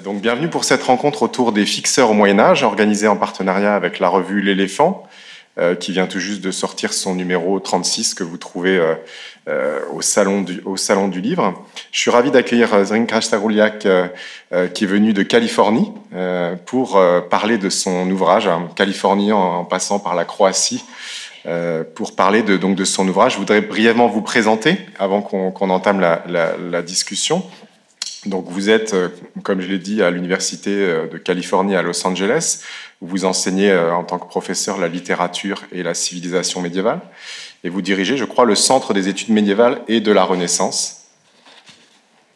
Donc, bienvenue pour cette rencontre autour des fixeurs au Moyen-Âge, organisée en partenariat avec la revue L'Éléphant, qui vient tout juste de sortir son numéro 36 que vous trouvez au salon du livre. Je suis ravi d'accueillir Zrinka Starouliak, qui est venu de Californie, pour parler de son ouvrage, Californie en passant par la Croatie, pour parler donc de son ouvrage. Je voudrais brièvement vous présenter avant qu'on entame la discussion. Donc vous êtes, comme je l'ai dit, à l'Université de Californie à Los Angeles. Vous enseignez en tant que professeur la littérature et la civilisation médiévale. Et vous dirigez, je crois, le Centre des études médiévales et de la Renaissance.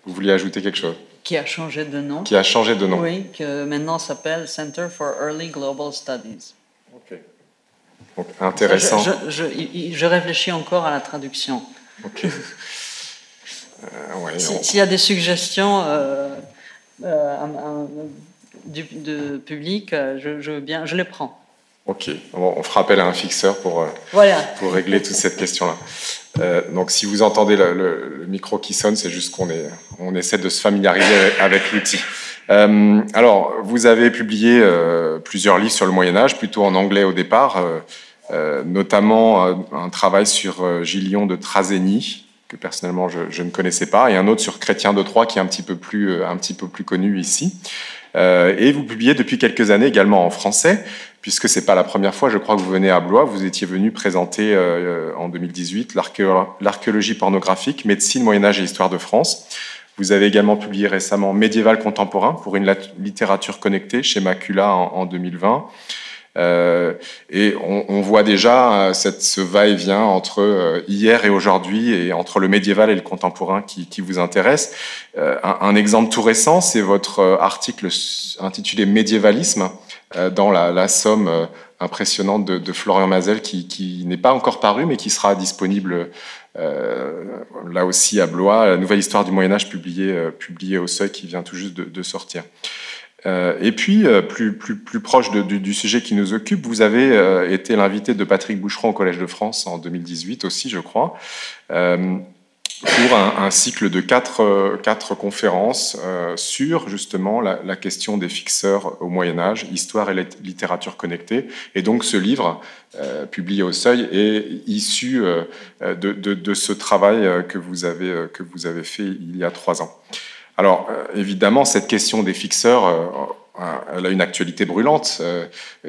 Vous vouliez ajouter quelque chose? Qui a changé de nom. Qui a changé de nom. Oui, que maintenant s'appelle Center for Early Global Studies. Ok. Donc intéressant. Je réfléchis encore à la traduction. Ok. Ouais, S'il y a des suggestions du public, je les prends. Ok, on fera appel à un fixeur pour régler toute cette question-là. Donc si vous entendez le micro qui sonne, c'est juste qu'on essaie de se familiariser avec l'outil. Alors, vous avez publié plusieurs livres sur le Moyen-Âge, plutôt en anglais au départ, notamment un travail sur Gillion de Trazegnies, que personnellement je ne connaissais pas, et un autre sur Chrétien de Troyes qui est un petit peu plus connu ici. Et vous publiez depuis quelques années également en français, puisque c'est pas la première fois, je crois, que vous venez à Blois. Vous étiez venu présenter en 2018 l'archéologie pornographique, médecine, Moyen-Âge et histoire de France. Vous avez également publié récemment Médiéval contemporain pour une littérature connectée chez Macula en 2020. Et on voit déjà ce va-et-vient entre hier et aujourd'hui, et entre le médiéval et le contemporain qui vous intéresse. Un exemple tout récent, c'est votre article intitulé Médiévalisme dans la somme impressionnante de Florian Mazel, qui n'est pas encore paru, mais qui sera disponible là aussi à Blois. La nouvelle histoire du Moyen-Âge publiée au Seuil, qui vient tout juste de sortir. Et puis, plus proche du sujet qui nous occupe, vous avez été l'invité de Patrick Boucheron au Collège de France en 2018 aussi, je crois, pour un cycle de quatre conférences sur justement la question des fixeurs au Moyen-Âge, histoire et littérature connectée. Et donc ce livre, publié au Seuil, est issu de ce travail que vous avez fait il y a 3 ans. Alors, évidemment, cette question des fixeurs, elle a une actualité brûlante,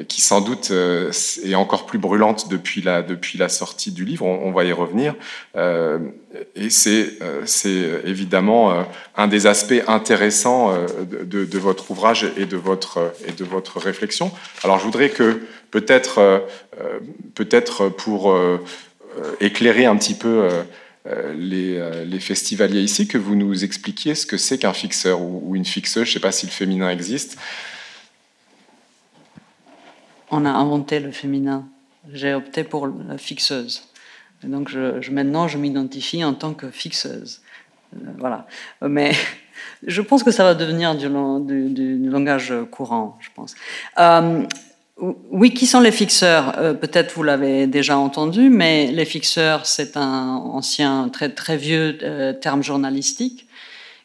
qui sans doute est encore plus brûlante depuis la sortie du livre. On va y revenir. Et c'est évidemment un des aspects intéressants de votre ouvrage et de votre réflexion. Alors, je voudrais que peut-être pour éclairer un petit peu les festivaliers ici, que vous nous expliquiez ce que c'est qu'un fixeur ou une fixeuse. Je ne sais pas si le féminin existe. On a inventé le féminin. J'ai opté pour la fixeuse. Et donc maintenant, je m'identifie en tant que fixeuse. Voilà. Mais je pense que ça va devenir du langage courant, je pense. Oui, qui sont les fixeurs? Peut-être vous l'avez déjà entendu, mais les fixeurs, c'est un ancien, très, très vieux terme journalistique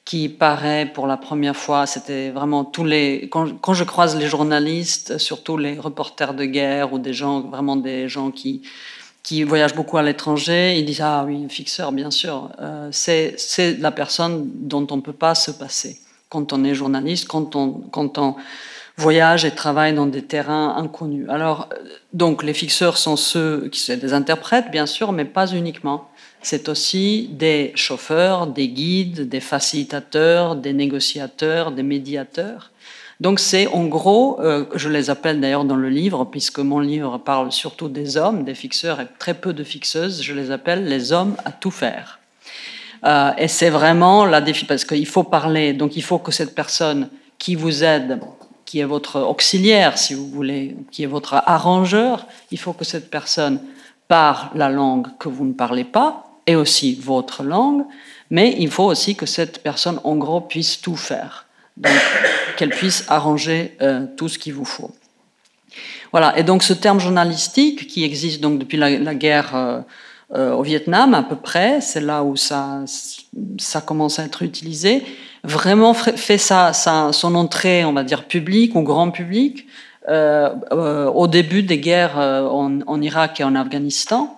qui paraît pour la première fois. C'était vraiment quand je croise les journalistes, surtout les reporters de guerre ou des gens qui voyagent beaucoup à l'étranger, ils disent « Ah oui, fixeur, bien sûr ». C'est la personne dont on ne peut pas se passer quand on est journaliste, quand on voyage et travaille dans des terrains inconnus. Alors, donc, les fixeurs sont ceux qui sont des interprètes, bien sûr, mais pas uniquement. C'est aussi des chauffeurs, des guides, des facilitateurs, des négociateurs, des médiateurs. Donc, c'est en gros, je les appelle d'ailleurs dans le livre, puisque mon livre parle surtout des hommes, des fixeurs et très peu de fixeuses, je les appelle les hommes à tout faire. Et c'est vraiment la défi, parce qu'il faut parler, donc il faut que cette personne qui vous aide, qui est votre auxiliaire, si vous voulez, qui est votre arrangeur, il faut que cette personne parle la langue que vous ne parlez pas, et aussi votre langue, mais il faut aussi que cette personne, en gros, puisse tout faire. Donc, qu'elle puisse arranger tout ce qu'il vous faut. Voilà, et donc ce terme journalistique, qui existe donc depuis la guerre au Vietnam à peu près, c'est là où ça commence à être utilisé, vraiment fait son entrée, on va dire, publique ou grand public, au début des guerres en Irak et en Afghanistan.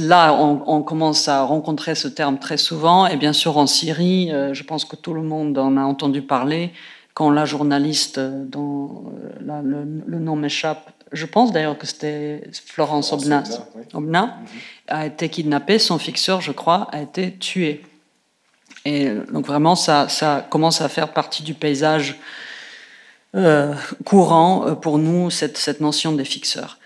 Là, on commence à rencontrer ce terme très souvent, et bien sûr en Syrie, je pense que tout le monde en a entendu parler, quand la journaliste, dont le nom m'échappe, je pense d'ailleurs que c'était Florence Obna, a été kidnappée, son fixeur, je crois, a été tué. Et donc vraiment, ça commence à faire partie du paysage courant pour nous, cette notion des fixeurs.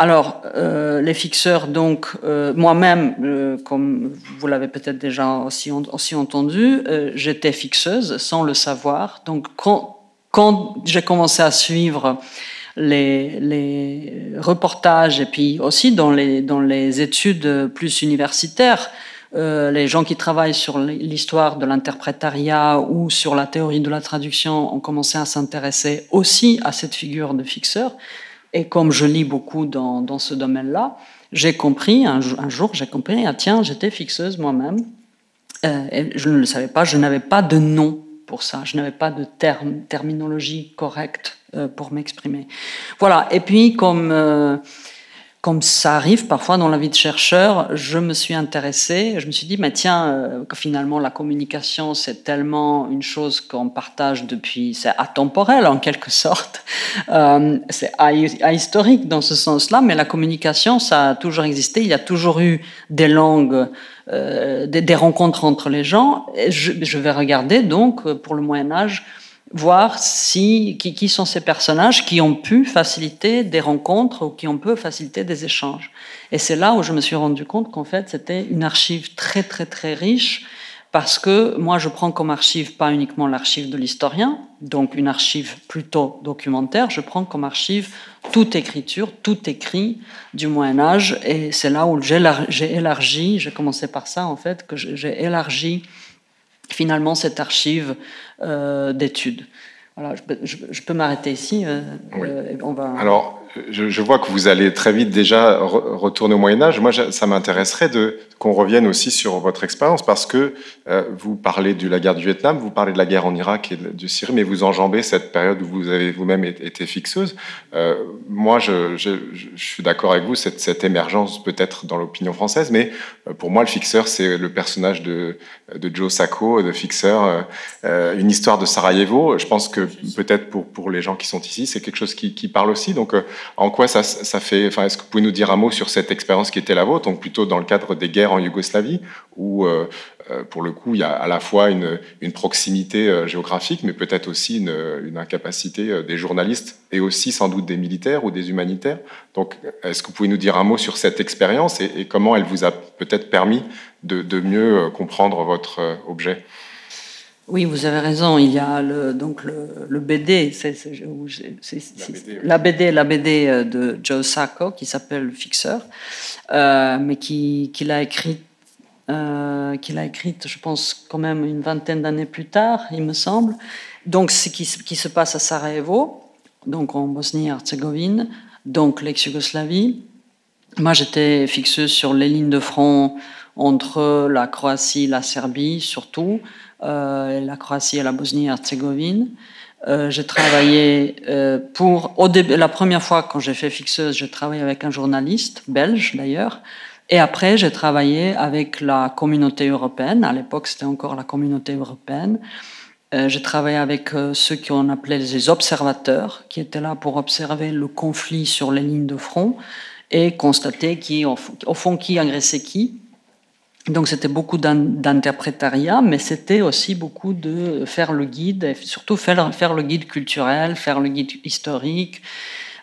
Alors, les fixeurs, donc, moi-même, comme vous l'avez peut-être déjà aussi entendu, j'étais fixeuse sans le savoir. Donc, quand j'ai commencé à suivre les reportages et puis aussi dans les études plus universitaires, les gens qui travaillent sur l'histoire de l'interprétariat ou sur la théorie de la traduction ont commencé à s'intéresser aussi à cette figure de fixeur. Et comme je lis beaucoup dans ce domaine-là, j'ai compris, un jour, j'ai compris, tiens, j'étais fixeuse moi-même. Et je ne le savais pas, je n'avais pas de nom pour ça, je n'avais pas de terminologie correcte pour m'exprimer. Voilà, et puis comme ça arrive parfois dans la vie de chercheur, je me suis intéressée, je me suis dit, mais tiens, finalement la communication c'est tellement une chose qu'on partage depuis, c'est atemporel en quelque sorte, c'est ahistorique dans ce sens-là, mais la communication ça a toujours existé, il y a toujours eu des langues, des rencontres entre les gens, et je vais regarder donc pour le Moyen-Âge, voir qui sont ces personnages qui ont pu faciliter des rencontres ou qui ont pu faciliter des échanges. Et c'est là où je me suis rendu compte qu'en fait, c'était une archive très, très, très riche parce que moi, je prends comme archive pas uniquement l'archive de l'historien, donc une archive plutôt documentaire, je prends comme archive toute écriture, tout écrit du Moyen-Âge et c'est là où j'ai élargi, j'ai commencé par ça en fait, que j'ai élargi finalement cette archive d'études. Voilà, je peux m'arrêter ici. Oui. On va... Alors, je vois que vous allez très vite déjà retourner au Moyen-Âge. Moi, ça m'intéresserait qu'on revienne aussi sur votre expérience parce que vous parlez de la guerre du Vietnam, vous parlez de la guerre en Irak et de Syrie, mais vous enjambez cette période où vous avez vous-même été fixeuse. Moi, je suis d'accord avec vous, cette émergence peut-être dans l'opinion française, mais pour moi, le fixeur, c'est le personnage de Joe Sacco, de fixeur, une histoire de Sarajevo. Je pense que peut-être pour les gens qui sont ici, c'est quelque chose qui parle aussi. Donc, en quoi ça fait... Enfin, est-ce que vous pouvez nous dire un mot sur cette expérience qui était la vôtre, donc plutôt dans le cadre des guerres en Yougoslavie, où, pour le coup, il y a à la fois une proximité géographique, mais peut-être aussi une incapacité des journalistes et aussi sans doute des militaires ou des humanitaires. Donc, est-ce que vous pouvez nous dire un mot sur cette expérience et comment elle vous a peut-être permis de mieux comprendre votre objet ? Oui, vous avez raison. Il y a le BD, la BD de Joe Sacco qui s'appelle Fixeur, mais qu'il a écrite, je pense, quand même une vingtaine d'années plus tard, il me semble. Donc, ce qui se passe à Sarajevo, donc en Bosnie-Herzégovine, donc l'ex-Yougoslavie. Moi, j'étais fixeuse sur les lignes de front entre la Croatie et la Serbie, surtout. La Croatie et la Bosnie-Herzégovine. J'ai travaillé la première fois quand j'ai fait fixeuse, j'ai travaillé avec un journaliste belge d'ailleurs, et après j'ai travaillé avec la communauté européenne. À l'époque, c'était encore la communauté européenne. J'ai travaillé avec ceux qu'on appelait les observateurs, qui étaient là pour observer le conflit sur les lignes de front et constater au fond qui agressait qui. Donc c'était beaucoup d'interprétariat, mais c'était aussi beaucoup de faire le guide, et surtout faire le guide culturel, faire le guide historique.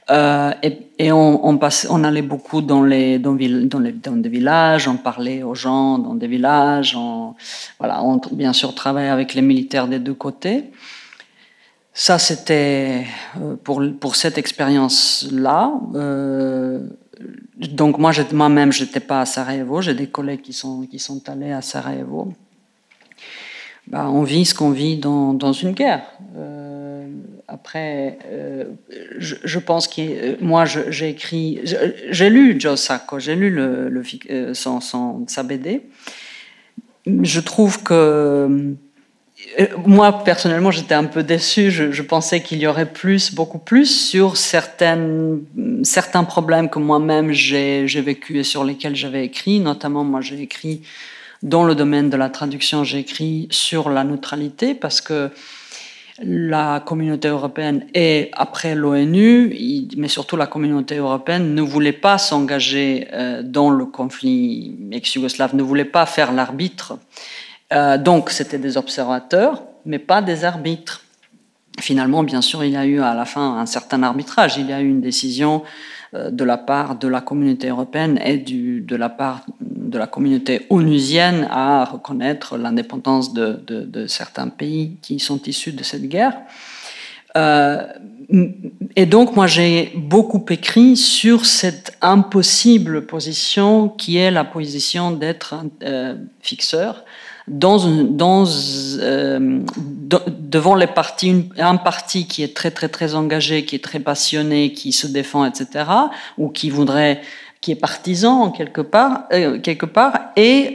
Et on allait beaucoup dans des villages, on parlait aux gens dans des villages, on bien sûr travaillait avec les militaires des deux côtés. Ça c'était pour cette expérience-là. Donc moi-même, je n'étais pas à Sarajevo. J'ai des collègues qui sont allés à Sarajevo. On vit ce qu'on vit dans une guerre. Après, je pense que moi, j'ai lu Joe Sacco, j'ai lu sa BD. Je trouve que moi, personnellement, j'étais un peu déçue. Je pensais qu'il y aurait beaucoup plus sur certains problèmes que moi-même j'ai vécu et sur lesquels j'avais écrit. Notamment, moi, j'ai écrit dans le domaine de la traduction, j'ai écrit sur la neutralité parce que la communauté européenne et après l'ONU, mais surtout la communauté européenne, ne voulait pas s'engager dans le conflit ex-yougoslave, ne voulait pas faire l'arbitre. Donc, c'était des observateurs, mais pas des arbitres. Finalement, bien sûr, il y a eu à la fin un certain arbitrage. Il y a eu une décision de la part de la communauté européenne et de la part de la communauté onusienne à reconnaître l'indépendance de certains pays qui sont issus de cette guerre. Et donc, moi, j'ai beaucoup écrit sur cette impossible position qui est la position d'être fixeur devant les partis, un parti qui est très très très engagé, qui est très passionné, qui se défend, etc., ou qui est partisan quelque part, et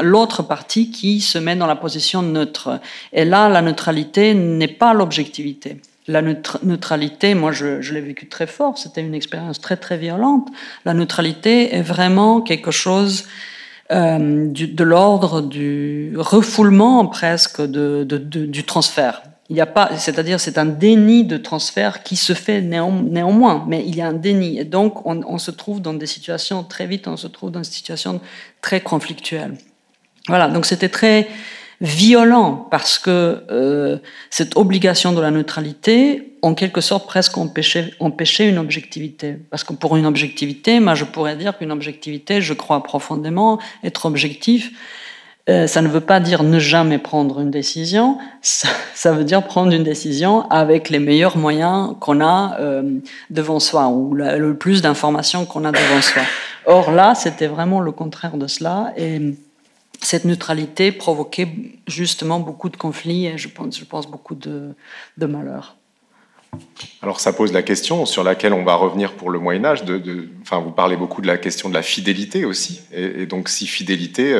l'autre parti qui se met dans la position neutre. Et là, la neutralité n'est pas l'objectivité. La neutralité, moi je l'ai vécu très fort, c'était une expérience très très violente. La neutralité est vraiment quelque chose de l'ordre du refoulement presque du transfert. Il y a pas, c'est-à-dire c'est un déni de transfert qui se fait néanmoins, mais il y a un déni. Et donc on se trouve dans des situations, très vite on se trouve dans des situations très conflictuelles. Voilà, donc c'était très violent parce que cette obligation de la neutralité, en quelque sorte, presque empêchait une objectivité. Parce que pour une objectivité, moi je pourrais dire qu'une objectivité, je crois profondément, être objectif, ça ne veut pas dire ne jamais prendre une décision, ça veut dire prendre une décision avec les meilleurs moyens qu'on a devant soi, ou le plus d'informations qu'on a devant soi. Or là, c'était vraiment le contraire de cela, et cette neutralité provoquait justement beaucoup de conflits et je pense beaucoup de malheurs. Alors ça pose la question sur laquelle on va revenir pour le Moyen-Âge. Vous parlez beaucoup de la question de la fidélité aussi. Et donc si fidélité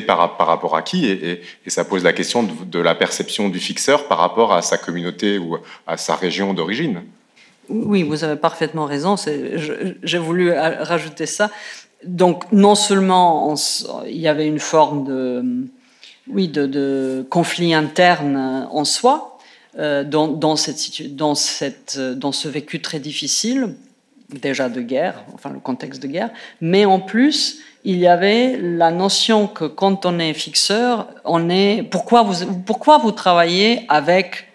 par rapport à qui et ça pose la question de la perception du fixeur par rapport à sa communauté ou à sa région d'origine. Oui, vous avez parfaitement raison. J'ai voulu rajouter ça. Donc, non seulement il y avait une forme de conflit interne en soi, dans ce vécu très difficile, déjà de guerre, enfin le contexte de guerre, mais en plus, il y avait la notion que quand on est fixeur, pourquoi vous travaillez avec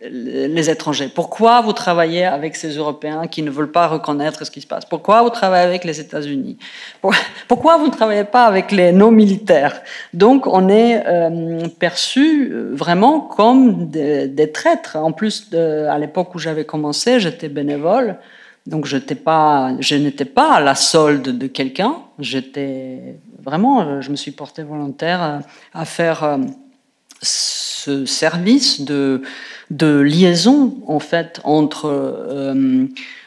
les étrangers? Pourquoi vous travaillez avec ces Européens qui ne veulent pas reconnaître ce qui se passe? Pourquoi vous travaillez avec les États-Unis? Pourquoi vous ne travaillez pas avec les non-militaires? Donc, on est perçu vraiment comme des traîtres. En plus, à l'époque où j'avais commencé, j'étais bénévole. Donc, je n'étais pas à la solde de quelqu'un. Je me suis porté volontaire à faire ce service de liaison en fait entre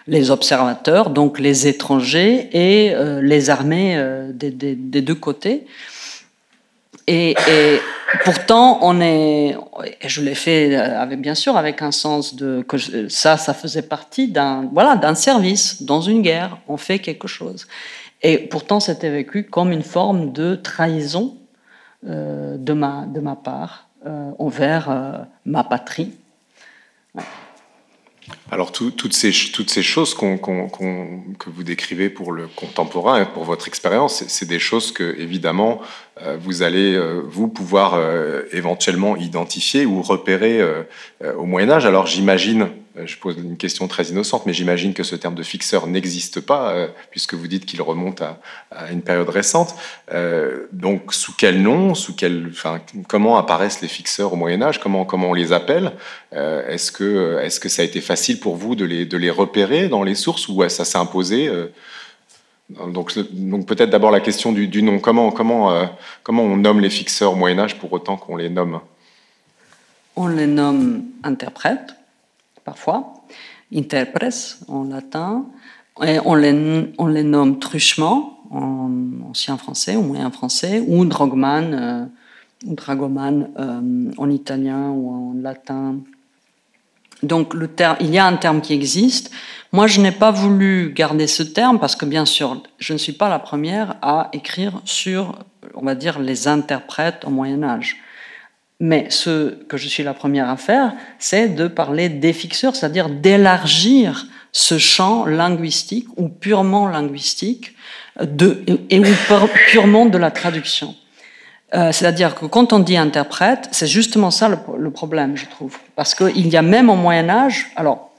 les observateurs, donc les étrangers et les armées des deux côtés. Et pourtant, je l'ai fait bien sûr avec un sens ça faisait partie d'un service dans une guerre. On fait quelque chose. Et pourtant, c'était vécu comme une forme de trahison de ma part envers ma patrie. Ouais. Alors toutes ces choses que vous décrivez pour le contemporain et pour votre expérience, c'est des choses que évidemment vous allez pouvoir éventuellement identifier ou repérer au Moyen-Âge. Alors j'imagine, je pose une question très innocente, mais j'imagine que ce terme de fixeur n'existe pas puisque vous dites qu'il remonte à une période récente. Donc sous quel nom, comment apparaissent les fixeurs au Moyen-Âge, comment on les appelle? Est-ce que ça a été facile pour vous de les repérer dans les sources ou ça s'est imposé? Donc peut-être d'abord la question du nom. Comment on nomme les fixeurs au Moyen-Âge pour autant qu'on les nomme? On les nomme interprètes, parfois, interpres en latin, et on les nomme truchement en ancien français ou moyen français, ou dragoman en italien ou en latin. Donc il y a un terme qui existe. Moi, je n'ai pas voulu garder ce terme parce que, bien sûr, je ne suis pas la première à écrire sur, on va dire, les interprètes au Moyen-Âge. Mais ce que je suis la première à faire, c'est de parler des fixeurs, c'est-à-dire d'élargir ce champ linguistique ou purement linguistique ou purement de la traduction. C'est-à-dire que quand on dit interprète, c'est justement ça le problème, je trouve. Parce qu'il y a même au Moyen-Âge, alors,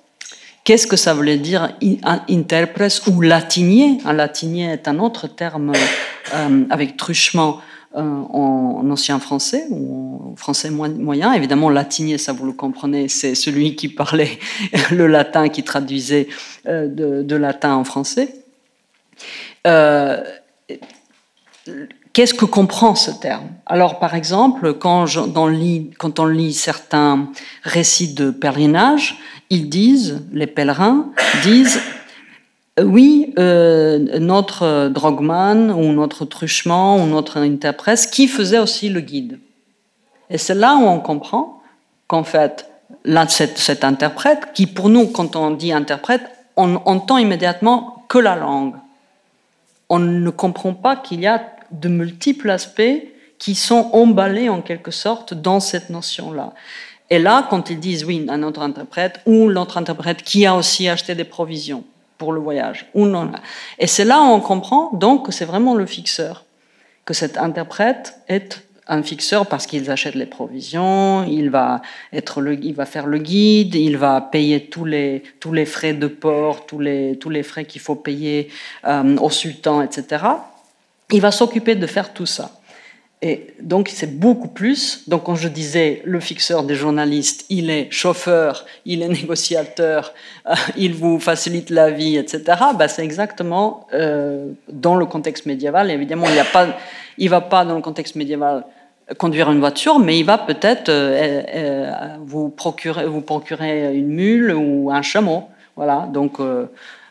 qu'est-ce que ça voulait dire interprète ou latinier? Un latinier est un autre terme avec truchement en ancien français ou en français moyen. Évidemment, latinier, ça vous le comprenez, c'est celui qui parlait le latin, qui traduisait de latin en français. Qu'est-ce que comprend ce terme? Alors, par exemple, quand on lit certains récits de pèlerinage, les pèlerins disent oui, notre drogman ou notre truchement ou notre interprète qui faisait aussi le guide. Et c'est là où on comprend qu'en fait, là, cet interprète, qui pour nous, quand on dit interprète, on entend immédiatement que la langue. On ne comprend pas qu'il y a de multiples aspects qui sont emballés en quelque sorte dans cette notion-là. Et là, quand ils disent oui, un autre interprète ou l'autre interprète qui a aussi acheté des provisions pour le voyage, ou non. Et c'est là où on comprend donc que c'est vraiment le fixeur, que cet interprète est un fixeur parce qu'il achète les provisions, il va faire le guide, il va payer tous les frais de port, tous les frais qu'il faut payer au sultan, etc. Il va s'occuper de faire tout ça. Et donc, c'est beaucoup plus. Donc, quand je disais le fixeur des journalistes, il est chauffeur, il est négociateur, il vous facilite la vie, etc., c'est exactement dans le contexte médiéval. Évidemment, il ne va pas dans le contexte médiéval conduire une voiture, mais il va peut-être vous procurer une mule ou un chameau. Voilà, donc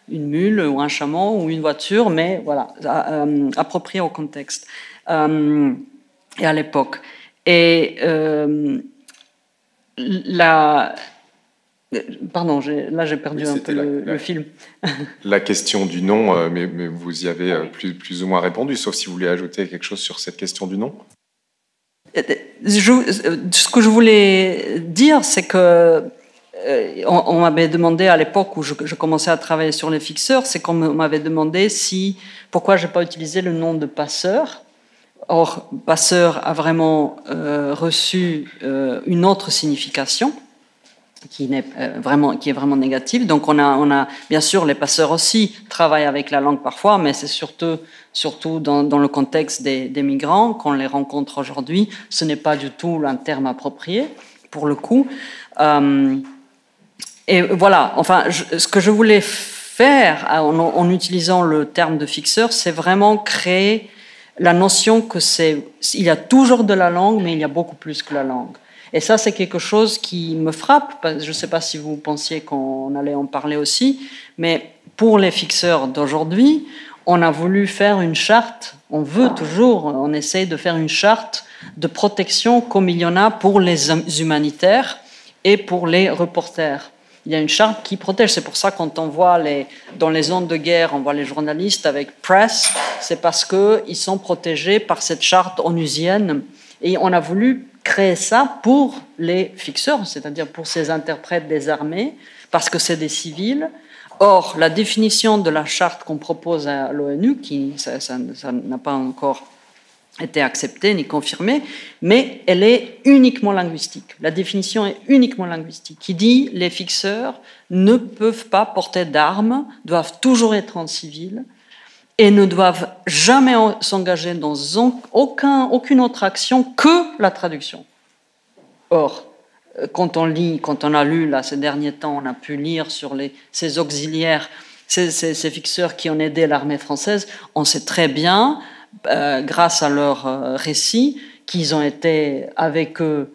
une mule ou un chameau ou une voiture, mais voilà, approprié au contexte. Et à l'époque. Et pardon, là j'ai perdu un peu le film. La question du nom, mais vous y avez plus ou moins répondu, sauf si vous voulez ajouter quelque chose sur cette question du nom. Ce que je voulais dire, c'est que on m'avait demandé à l'époque où je commençais à travailler sur les fixeurs, c'est qu'on m'avait demandé pourquoi je n'ai pas utilisé le nom de passeur. Or, passeur a vraiment reçu une autre signification qui est vraiment négative. Donc, on a bien sûr les passeurs aussi travaillent avec la langue parfois, mais c'est surtout dans le contexte des migrants qu'on les rencontre aujourd'hui. Ce n'est pas du tout un terme approprié pour le coup. Et voilà. Enfin, ce que je voulais faire en utilisant le terme de fixeur, c'est vraiment créer la notion il y a toujours de la langue, mais il y a beaucoup plus que la langue. Et ça, c'est quelque chose qui me frappe. Je ne sais pas si vous pensiez qu'on allait en parler aussi, mais pour les fixeurs d'aujourd'hui, on a voulu faire une charte, on essaie de faire une charte de protection comme il y en a pour les humanitaires et pour les reporters. Il y a une charte qui protège. C'est pour ça quand on voit dans les zones de guerre, on voit les journalistes avec press, c'est parce qu'ils sont protégés par cette charte onusienne. Et on a voulu créer ça pour les fixeurs, c'est-à-dire pour ces interprètes des armées, parce que c'est des civils. Or, la définition de la charte qu'on propose à l'ONU, ça n'a pas encore été acceptée ni confirmée, mais elle est uniquement linguistique. La définition est uniquement linguistique, qui dit les fixeurs ne peuvent pas porter d'armes, doivent toujours être en civil et ne doivent jamais s'engager dans aucune autre action que la traduction. Or, quand on a lu là, ces derniers temps, on a pu lire sur ces auxiliaires, ces fixeurs qui ont aidé l'armée française, on sait très bien grâce à leur récit, qu'ils ont été avec eux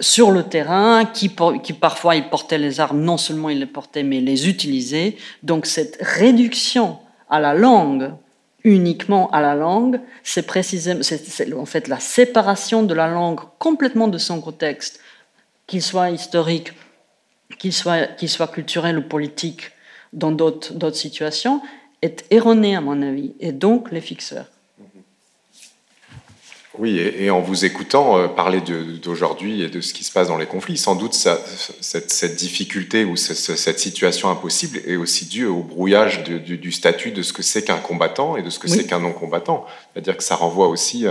sur le terrain, qui parfois ils portaient les armes, non seulement ils les portaient, mais les utilisaient. Donc cette réduction à la langue, uniquement à la langue, c'est précisément, c'est en fait la séparation de la langue complètement de son contexte, qu'il soit historique, qu'il soit culturel ou politique, dans d'autres situations, est erronée à mon avis, et donc les fixeurs. Oui, et en vous écoutant parler d'aujourd'hui et de ce qui se passe dans les conflits, sans doute cette difficulté ou cette situation impossible est aussi due au brouillage du statut de ce que c'est qu'un combattant et de ce que c'est qu'un non-combattant. C'est-à-dire que ça renvoie aussi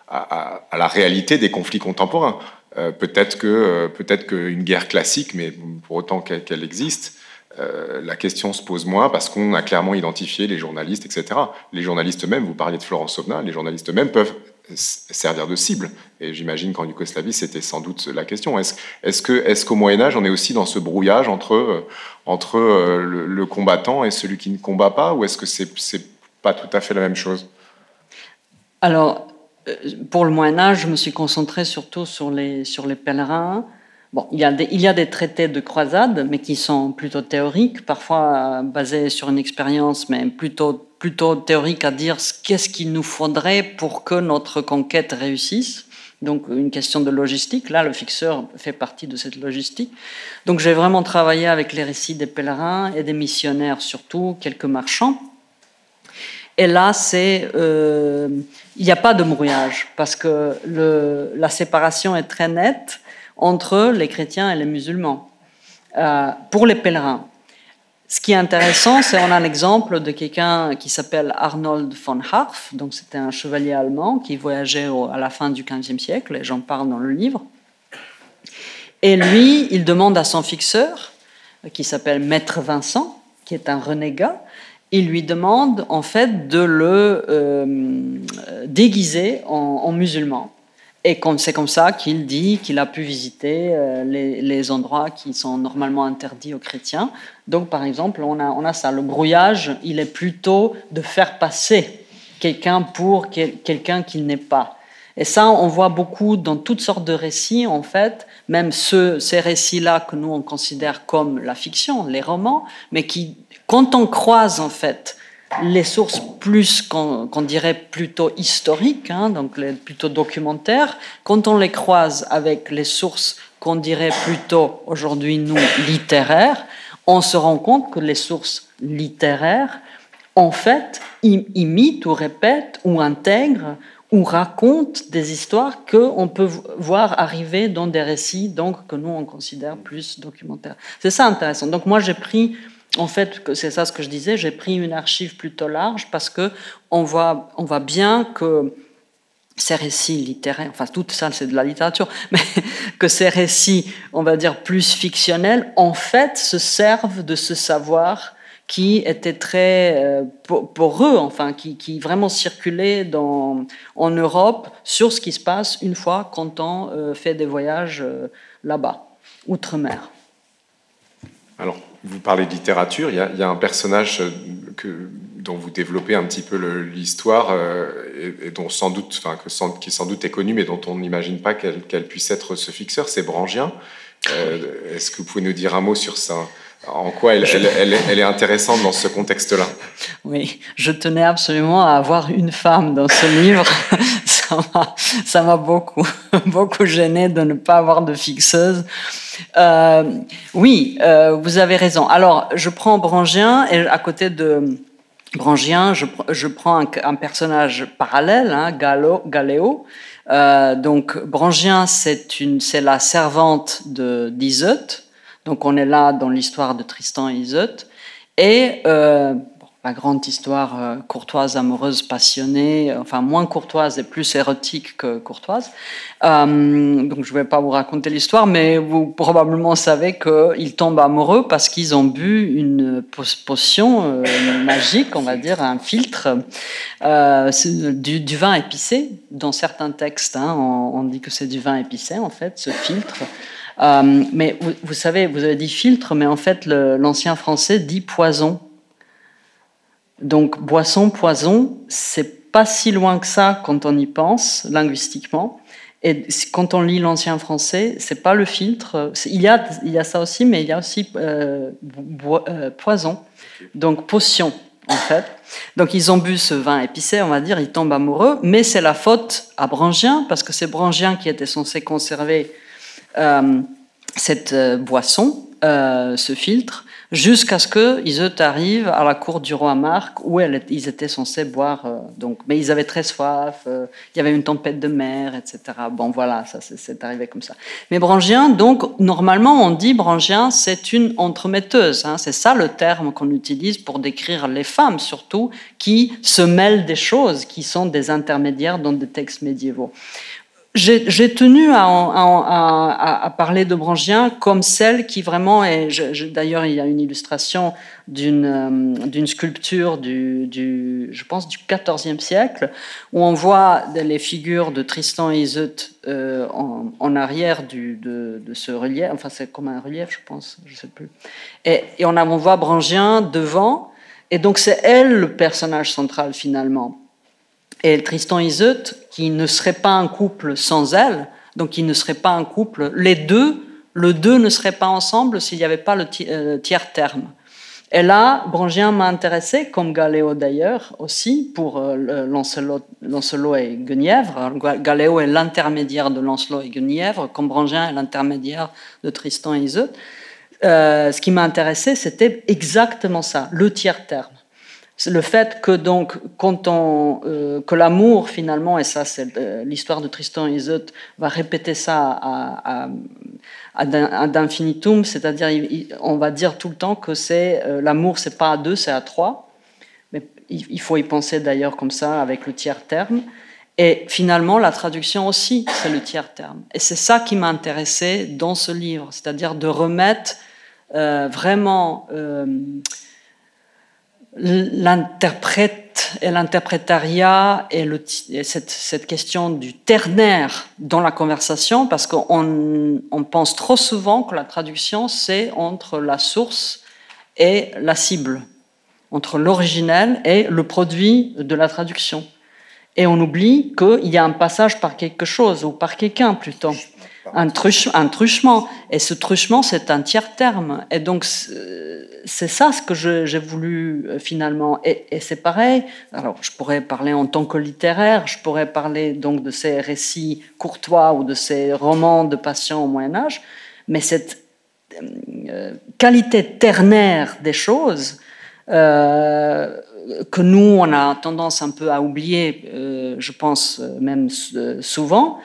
à la réalité des conflits contemporains. Peut-être qu'une guerre classique, mais pour autant qu'elle existe, la question se pose moins parce qu'on a clairement identifié les journalistes, etc. Les journalistes eux-mêmes, vous parliez de Florence Sobna, les journalistes eux-mêmes peuvent servir de cible. Et j'imagine qu'en Yougoslavie, c'était sans doute la question. Est-ce qu'au Moyen-Âge, on est aussi dans ce brouillage entre le combattant et celui qui ne combat pas, ou est-ce que c'est pas tout à fait la même chose? Alors, pour le Moyen-Âge, je me suis concentrée surtout sur les pèlerins. Bon, il y a des traités de croisade, mais qui sont plutôt théoriques, parfois basés sur une expérience, mais plutôt théorique à dire qu'est-ce qu'il nous faudrait pour que notre conquête réussisse. Donc, une question de logistique. Là, le fixeur fait partie de cette logistique. Donc, j'ai vraiment travaillé avec les récits des pèlerins et des missionnaires, surtout quelques marchands. Et là, il n'y a pas de brouillage, parce que la séparation est très nette entre les chrétiens et les musulmans, pour les pèlerins. Ce qui est intéressant, c'est qu'on a l'exemple de quelqu'un qui s'appelle Arnold von Harff, donc c'était un chevalier allemand qui voyageait à la fin du XVe siècle, et j'en parle dans le livre. Et lui, il demande à son fixeur, qui s'appelle Maître Vincent, qui est un renégat, il lui demande en fait de le déguiser en musulman. Et c'est comme ça qu'il dit qu'il a pu visiter les endroits qui sont normalement interdits aux chrétiens. Donc, par exemple, on a ça. Le brouillage, il est plutôt de faire passer quelqu'un pour quelqu'un qu'il n'est pas. Et ça, on voit beaucoup dans toutes sortes de récits, en fait, même ces récits-là que nous, on considère comme la fiction, les romans, mais qui, quand on croise, en fait, les sources plus qu'on dirait plutôt historiques, donc plutôt documentaires, quand on les croise avec les sources qu'on dirait plutôt aujourd'hui nous littéraires, on se rend compte que les sources littéraires en fait imitent ou répètent ou intègrent ou racontent des histoires qu'on peut voir arriver dans des récits donc que nous on considère plus documentaires. C'est ça intéressant. Donc moi j'ai pris, en fait, c'est ça ce que je disais, j'ai pris une archive plutôt large parce que on voit bien que ces récits littéraires, enfin tout ça c'est de la littérature, mais que ces récits, on va dire plus fictionnels, en fait se servent de ce savoir qui était très poreux, enfin qui vraiment circulait en Europe sur ce qui se passe une fois quand on fait des voyages là-bas, outre-mer. Alors, vous parlez de littérature, il y a un personnage dont vous développez un petit peu l'histoire et dont qui sans doute est connu, mais dont on n'imagine pas qu'elle puisse être ce fixeur, c'est Brangien. Est-ce que vous pouvez nous dire un mot sur ça? En quoi elle est intéressante dans ce contexte-là? Oui, je tenais absolument à avoir une femme dans ce livre. Ça m'a beaucoup gêné de ne pas avoir de fixeuse. Oui, vous avez raison. Alors, je prends Brangien et à côté de Brangien, je prends un personnage parallèle, Galéo. Donc, Brangien, c'est la servante d'Iseut. Donc, on est là dans l'histoire de Tristan et Iseut. Et la grande histoire courtoise, amoureuse, passionnée, enfin moins courtoise et plus érotique que courtoise. Donc je ne vais pas vous raconter l'histoire, mais vous probablement savez qu'ils tombent amoureux parce qu'ils ont bu une potion magique, on va dire, un filtre, du vin épicé. Dans certains textes, on dit que c'est du vin épicé, en fait, ce filtre. Mais vous savez, vous avez dit filtre, mais en fait, l'ancien français dit poison. Donc, boisson, poison, c'est pas si loin que ça quand on y pense, linguistiquement. Et quand on lit l'ancien français, c'est pas le filtre. Il y a ça aussi, mais il y a aussi poison, donc potion, en fait. Donc ils ont bu ce vin épicé, on va dire, ils tombent amoureux, mais c'est la faute à Brangien, parce que c'est Brangien qui était censé conserver cette boisson, ce filtre, jusqu'à ce qu'Iseut arrive à la cour du roi Marc, où ils étaient censés boire. Donc, mais ils avaient très soif, il y avait une tempête de mer, etc. Bon, voilà, ça c'est arrivé comme ça. Mais Brangien, donc, normalement, on dit Brangien, c'est une entremetteuse. Hein, c'est ça le terme qu'on utilise pour décrire les femmes, surtout, qui se mêlent des choses, qui sont des intermédiaires dans des textes médiévaux. J'ai tenu à parler de Brangien comme celle qui vraiment est. D'ailleurs, il y a une illustration d'une sculpture je pense, du XIVe siècle, où on voit les figures de Tristan et Iseut en arrière de ce relief. Enfin, c'est comme un relief, je pense, je ne sais plus. Et on voit Brangien devant, et donc c'est elle le personnage central finalement. Et Tristan et Iseut, qui ne serait pas un couple sans elle, donc ils ne seraient pas un couple, le deux ne serait pas ensemble s'il n'y avait pas le tiers terme. Et là, Brangien m'a intéressé, comme Galéo d'ailleurs aussi, pour Lancelot et Guenièvre. Galéo est l'intermédiaire de Lancelot et Guenièvre, comme Brangien est l'intermédiaire de Tristan et Iseut. Ce qui m'a intéressé, c'était exactement ça, le tiers terme. C'est le fait que donc que l'amour finalement, et ça c'est l'histoire de Tristan et Iseut, va répéter ça ad infinitum, c'est-à-dire on va dire tout le temps que l'amour c'est pas à deux, c'est à trois, mais il faut y penser d'ailleurs comme ça avec le tiers terme. Et finalement la traduction aussi c'est le tiers terme, et c'est ça qui m'a intéressé dans ce livre, c'est-à-dire de remettre vraiment l'interprète et l'interprétariat et cette question du ternaire dans la conversation, parce qu'on pense trop souvent que la traduction, c'est entre la source et la cible, entre l'originel et le produit de la traduction. Et on oublie qu'il y a un passage par quelque chose, ou par quelqu'un plutôt. Un truchement. Et ce truchement, c'est un tiers terme. Et donc, c'est ça ce que j'ai voulu finalement. Et c'est pareil. Alors, je pourrais parler en tant que littéraire, je pourrais parler donc de ces récits courtois ou de ces romans de passion au Moyen-Âge, mais cette qualité ternaire des choses que nous, on a tendance un peu à oublier, je pense même souvent,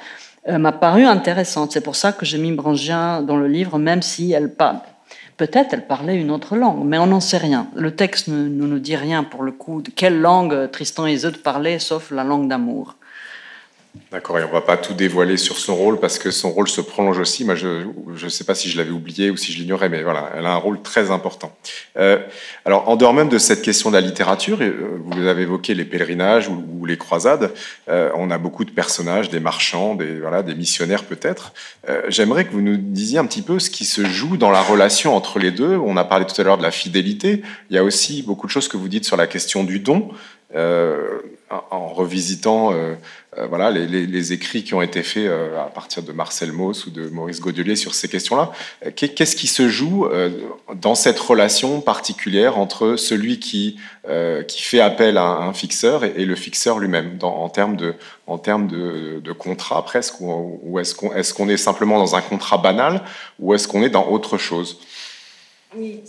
m'a paru intéressante. C'est pour ça que j'ai mis Brangien dans le livre, même si peut-être elle parlait une autre langue, mais on n'en sait rien. Le texte ne nous dit rien pour le coup de quelle langue Tristan et Iseut parlaient, sauf la langue d'amour. D'accord, et on ne va pas tout dévoiler sur son rôle, parce que son rôle se prolonge aussi. Moi, je ne sais pas si je l'avais oublié ou si je l'ignorais, mais voilà, elle a un rôle très important. Alors, en dehors même de cette question de la littérature, vous avez évoqué les pèlerinages ou les croisades, on a beaucoup de personnages, des marchands, des missionnaires peut-être. J'aimerais que vous nous disiez un petit peu ce qui se joue dans la relation entre les deux. On a parlé tout à l'heure de la fidélité. Il y a aussi beaucoup de choses que vous dites sur la question du don. En revisitant les écrits qui ont été faits à partir de Marcel Mauss ou de Maurice Godelier sur ces questions-là. Qu'est-ce qui se joue dans cette relation particulière entre celui qui fait appel à un fixeur et le fixeur lui-même, en termes de contrat presque, ou est-ce qu'on est simplement dans un contrat banal, ou est-ce qu'on est dans autre chose? Oui,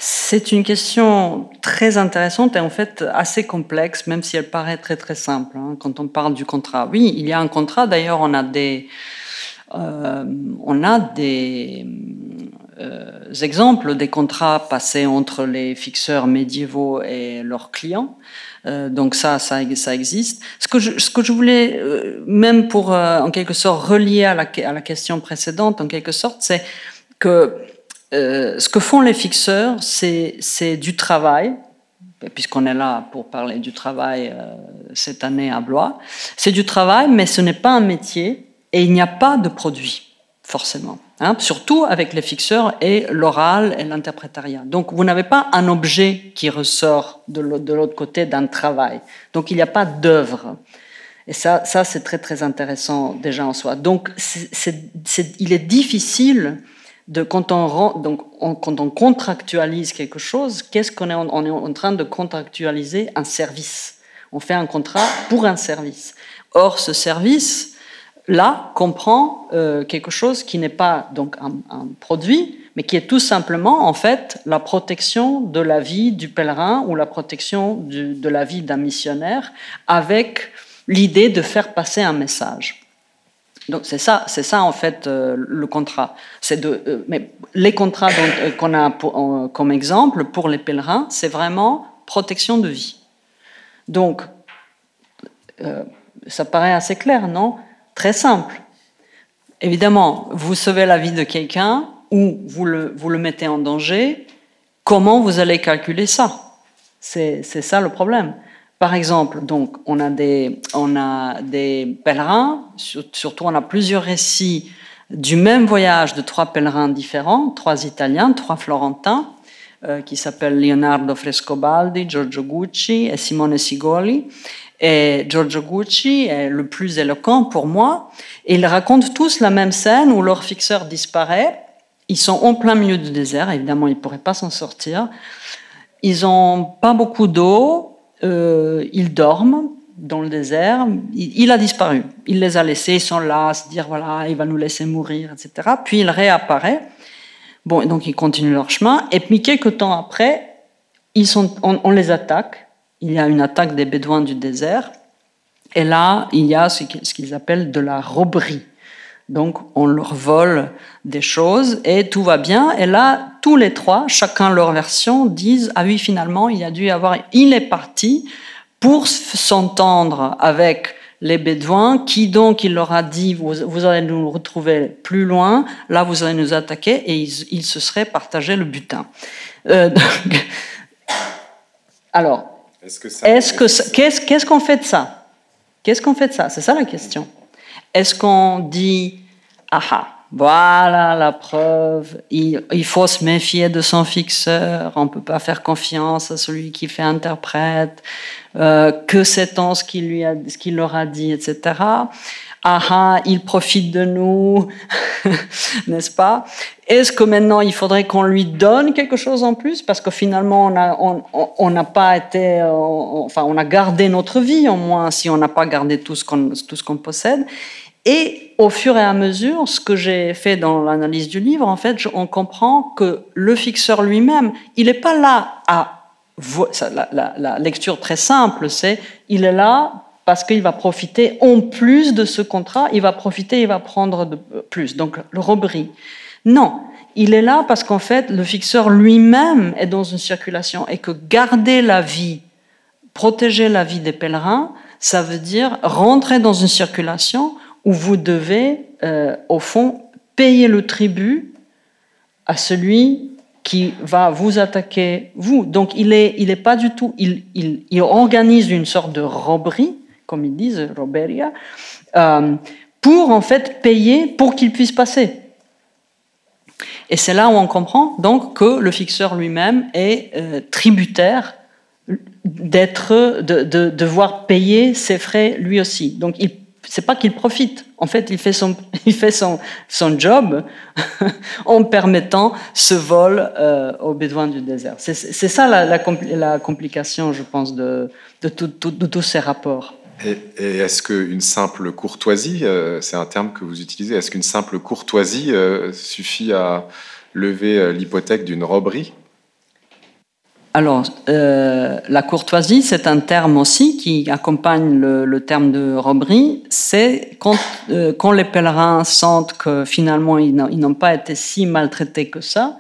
c'est une question très intéressante et en fait assez complexe, même si elle paraît très très simple quand on parle du contrat. Oui, il y a un contrat. D'ailleurs, on a des exemples des contrats passés entre les fixeurs médiévaux et leurs clients. Donc ça existe. Ce que je voulais, même pour en quelque sorte relier à la question précédente, en quelque sorte, c'est que ce que font les fixeurs, c'est du travail, puisqu'on est là pour parler du travail cette année à Blois. C'est du travail, mais ce n'est pas un métier et il n'y a pas de produit, forcément. Surtout avec les fixeurs et l'oral et l'interprétariat. Donc vous n'avez pas un objet qui ressort de l'autre côté d'un travail. Donc il n'y a pas d'œuvre. Et ça c'est très, très intéressant déjà en soi. Donc, il est difficile, quand on contractualise quelque chose, qu'est-ce qu'on est on est en train de contractualiser un service. On fait un contrat pour un service. Or, ce service-là comprend quelque chose qui n'est pas donc un produit, mais qui est tout simplement, en fait, la protection de la vie du pèlerin ou la protection de la vie d'un missionnaire avec l'idée de faire passer un message. Donc c'est ça en fait le contrat. Mais les contrats qu'on a comme exemple pour les pèlerins, c'est vraiment protection de vie. Donc ça paraît assez clair, non? Très simple. Évidemment, vous sauvez la vie de quelqu'un ou vous le mettez en danger. Comment vous allez calculer ça? C'est ça le problème. Par exemple, donc, on a des pèlerins, surtout on a plusieurs récits du même voyage de 3 pèlerins différents, 3 Italiens, 3 Florentins, qui s'appellent Leonardo Frescobaldi, Giorgio Gucci et Simone Sigoli. Et Giorgio Gucci est le plus éloquent pour moi. Et ils racontent tous la même scène où leur fixeur disparaît. Ils sont en plein milieu du désert, évidemment, ils ne pourraient pas s'en sortir. Ils n'ont pas beaucoup d'eau. Ils dorment dans le désert, il a disparu, il les a laissés, ils sont là à se dire voilà, il va nous laisser mourir, etc. Puis il réapparaît, bon, donc ils continuent leur chemin, et puis quelques temps après, on les attaque, il y a une attaque des Bédouins du désert, et là, il y a ce qu'ils appellent de la robberie. Donc, on leur vole des choses et tout va bien. Et là, tous les 3, chacun leur version, disent « Ah oui, finalement, il est parti pour s'entendre avec les Bédouins, qui donc, il leur a dit « Vous allez nous retrouver plus loin, là, vous allez nous attaquer. » Et ils se seraient partagé le butin. Alors, qu'est-ce qu'on fait de ça? Qu'est-ce qu'on fait de ça? C'est ça la question. Est-ce qu'on dit « Ah, voilà la preuve, il faut se méfier de son fixeur, on ne peut pas faire confiance à celui qui fait interprète, que sait-on ce qu'il leur a dit, etc. Ah, il profite de nous, n'est-ce pas? Est-ce que maintenant il faudrait qu'on lui donne quelque chose en plus? Parce que finalement on n'a pas été, enfin on a gardé notre vie au moins si on n'a pas gardé tout ce qu'on possède. Et au fur et à mesure, ce que j'ai fait dans l'analyse du livre, en fait, on comprend que le fixeur lui-même, il n'est pas là la lecture très simple, c'est il est là parce qu'il va profiter en plus de ce contrat, il va prendre plus. Donc, le robberie. Non, il est là parce qu'en fait, le fixeur lui-même est dans une circulation et que garder la vie, protéger la vie des pèlerins, ça veut dire rentrer dans une circulation où vous devez, au fond, payer le tribut à celui qui va vous attaquer, vous. Donc, il est pas du tout... Il organise une sorte de robberie, comme ils disent, roberia, pour, en fait, payer pour qu'il puisse passer. Et c'est là où on comprend, donc, que le fixeur lui-même est tributaire de devoir payer ses frais lui aussi. Donc, c'est pas qu'il profite. En fait, il fait son job en permettant ce vol aux Bédouins du désert. C'est ça la complication, je pense, de tous ces rapports. Et est-ce qu'une simple courtoisie, c'est un terme que vous utilisez, est-ce qu'une simple courtoisie suffit à lever l'hypothèque d'une robberie ? Alors, la courtoisie, c'est un terme aussi qui accompagne le terme de robberie. C'est quand les pèlerins sentent que finalement ils n'ont pas été si maltraités que ça,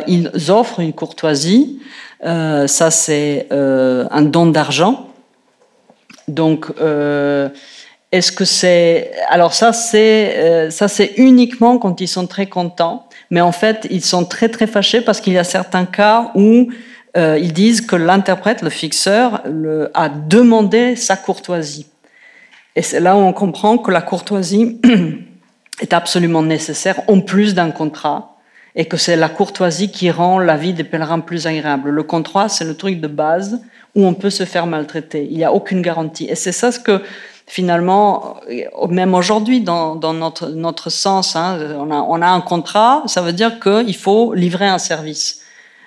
ils offrent une courtoisie. Ça, c'est un don d'argent. Donc, est-ce que c'est... Alors ça, c'est uniquement quand ils sont très contents. Mais en fait, ils sont très, très fâchés parce qu'il y a certains cas où ils disent que l'interprète, le fixeur, a demandé sa courtoisie. Et c'est là où on comprend que la courtoisie est absolument nécessaire, en plus d'un contrat, et que c'est la courtoisie qui rend la vie des pèlerins plus agréable. Le contrat, c'est le truc de base où on peut se faire maltraiter. Il n'y a aucune garantie. Et c'est ça ce que finalement, même aujourd'hui, dans notre sens, hein, on a un contrat, ça veut dire qu'il faut livrer un service.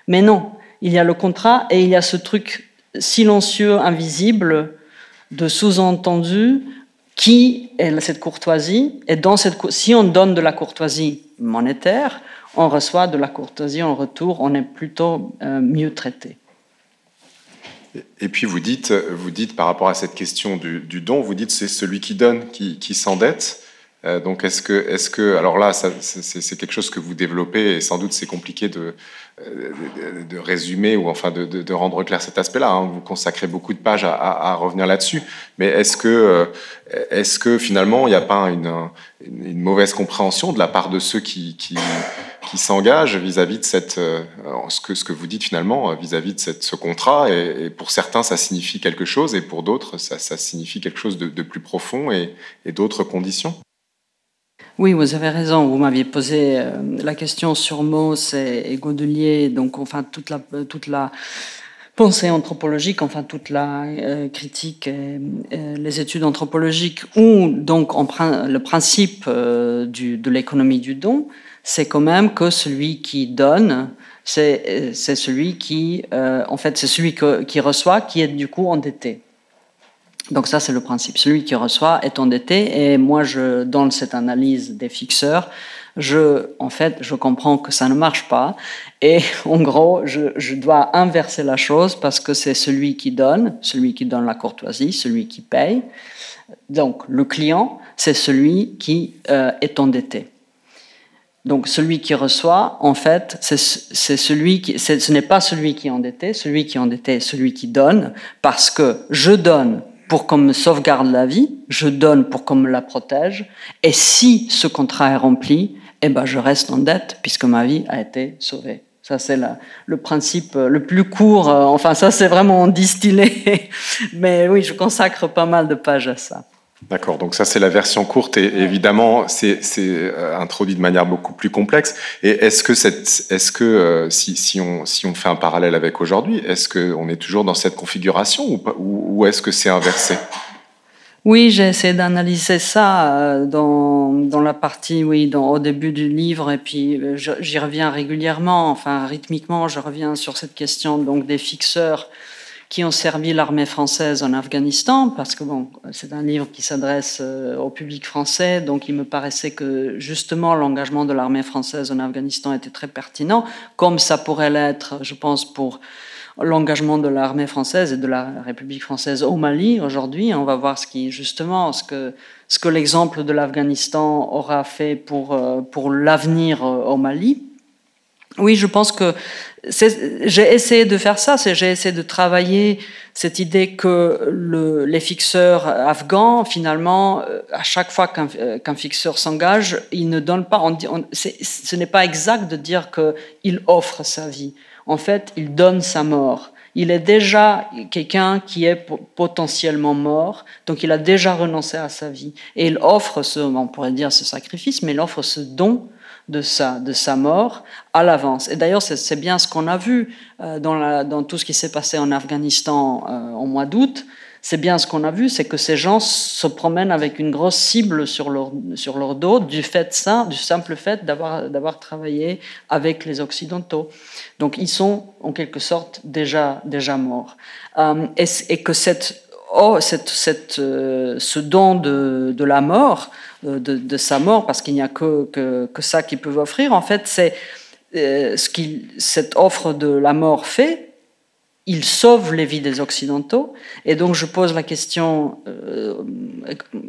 Mais non, il y a le contrat et il y a ce truc silencieux, invisible, de sous-entendu, qui est cette courtoisie. Et si on donne de la courtoisie monétaire, on reçoit de la courtoisie en retour, on est plutôt mieux traité. Et puis vous dites par rapport à cette question du don, vous dites c'est celui qui donne qui s'endette. Donc est-ce que alors là c'est quelque chose que vous développez et sans doute c'est compliqué de résumer ou enfin de rendre clair cet aspect-là. Hein. Vous consacrez beaucoup de pages à revenir là-dessus. Mais est-ce que finalement il n'y a pas une mauvaise compréhension de la part de ceux qui s'engagent vis-à-vis de ce que vous dites finalement vis-à-vis de ce contrat et pour certains ça signifie quelque chose et pour d'autres ça signifie quelque chose de plus profond et d'autres conditions? Oui, vous avez raison. Vous m'aviez posé la question sur Mauss et Godelier, donc enfin toute la pensée anthropologique, enfin toute la critique, les études anthropologiques, où donc le principe de l'économie du don, c'est quand même que celui qui donne, c'est celui qui, en fait, c'est celui qui reçoit, qui est du coup endetté. Donc ça, c'est le principe. Celui qui reçoit est endetté. Et moi, dans cette analyse des fixeurs, je comprends que ça ne marche pas. Et en gros, je dois inverser la chose parce que c'est celui qui donne la courtoisie, celui qui paye. Donc le client, c'est celui qui est endetté. Donc celui qui reçoit, en fait, ce n'est pas celui qui est endetté. Celui qui est endetté est celui qui donne parce que je donne pour qu'on me sauvegarde la vie, je donne pour qu'on me la protège, et si ce contrat est rempli, eh ben je reste en dette puisque ma vie a été sauvée. Ça, c'est le principe le plus court, enfin ça c'est vraiment distillé, mais oui, je consacre pas mal de pages à ça. D'accord, donc ça c'est la version courte et évidemment c'est introduit de manière beaucoup plus complexe. Et est-ce que si on fait un parallèle avec aujourd'hui, est-ce qu'on est toujours dans cette configuration ou est-ce que c'est inversé? Oui, j'ai essayé d'analyser ça dans la partie, au début du livre, et puis j'y reviens régulièrement, enfin rythmiquement, je reviens sur cette question donc des fixeurs qui ont servi l'armée française en Afghanistan, parce que c'est un livre qui s'adresse au public français, donc il me paraissait que justement l'engagement de l'armée française en Afghanistan était très pertinent, comme ça pourrait l'être, je pense, pour l'engagement de l'armée française et de la République française au Mali aujourd'hui. On va voir ce que l'exemple de l'Afghanistan aura fait pour l'avenir au Mali. Oui, je pense que j'ai essayé de faire ça, j'ai essayé de travailler cette idée que les fixeurs afghans, finalement, à chaque fois qu'un fixeur s'engage, il ne donne pas, ce n'est pas exact de dire qu'il offre sa vie. En fait, il donne sa mort. Il est déjà quelqu'un qui est potentiellement mort, donc il a déjà renoncé à sa vie. Et il offre on pourrait dire ce sacrifice, mais il offre ce don de sa mort à l'avance. Et d'ailleurs, c'est bien ce qu'on a vu dans tout ce qui s'est passé en Afghanistan au mois d'août. C'est bien ce qu'on a vu, c'est que ces gens se promènent avec une grosse cible sur leur dos du simple fait d'avoir travaillé avec les Occidentaux. Donc ils sont en quelque sorte déjà morts. Et que ce don de la mort, de sa mort, parce qu'il n'y a que ça qu'ils peuvent offrir, en fait, c'est cette offre de la mort fait. Il sauve les vies des Occidentaux. Et donc, je pose la question,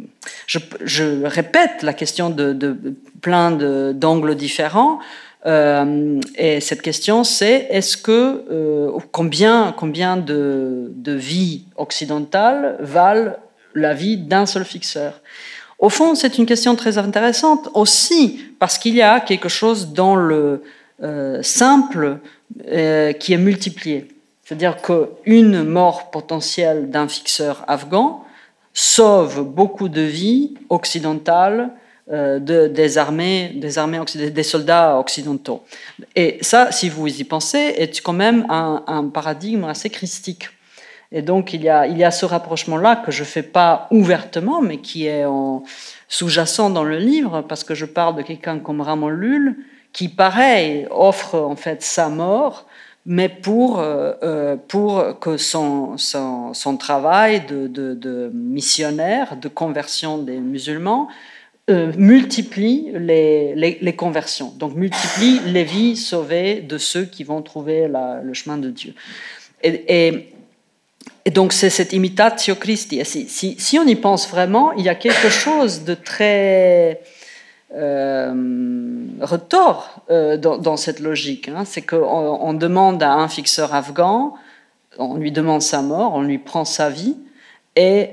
je répète la question de plein d'angles différents. Et cette question, c'est combien de vies occidentales valent la vie d'un seul fixeur? Au fond, c'est une question très intéressante aussi, parce qu'il y a quelque chose dans le simple qui est multiplié. C'est-à-dire qu'une mort potentielle d'un fixeur afghan sauve beaucoup de vies occidentales des soldats occidentaux. Et ça, si vous y pensez, est quand même un paradigme assez christique. Et donc, il y a ce rapprochement-là que je ne fais pas ouvertement, mais qui est sous-jacent dans le livre, parce que je parle de quelqu'un comme Ramon Lull, qui, pareil, offre en fait sa mort, mais pour que son travail de missionnaire, de conversion des musulmans, multiplie les conversions, donc multiplie les vies sauvées de ceux qui vont trouver le chemin de Dieu. Et donc c'est cette imitatio Christi. Si on y pense vraiment, il y a quelque chose de très retors dans cette logique. Hein. C'est qu'on demande à un fixeur afghan, on lui demande sa mort, on lui prend sa vie, et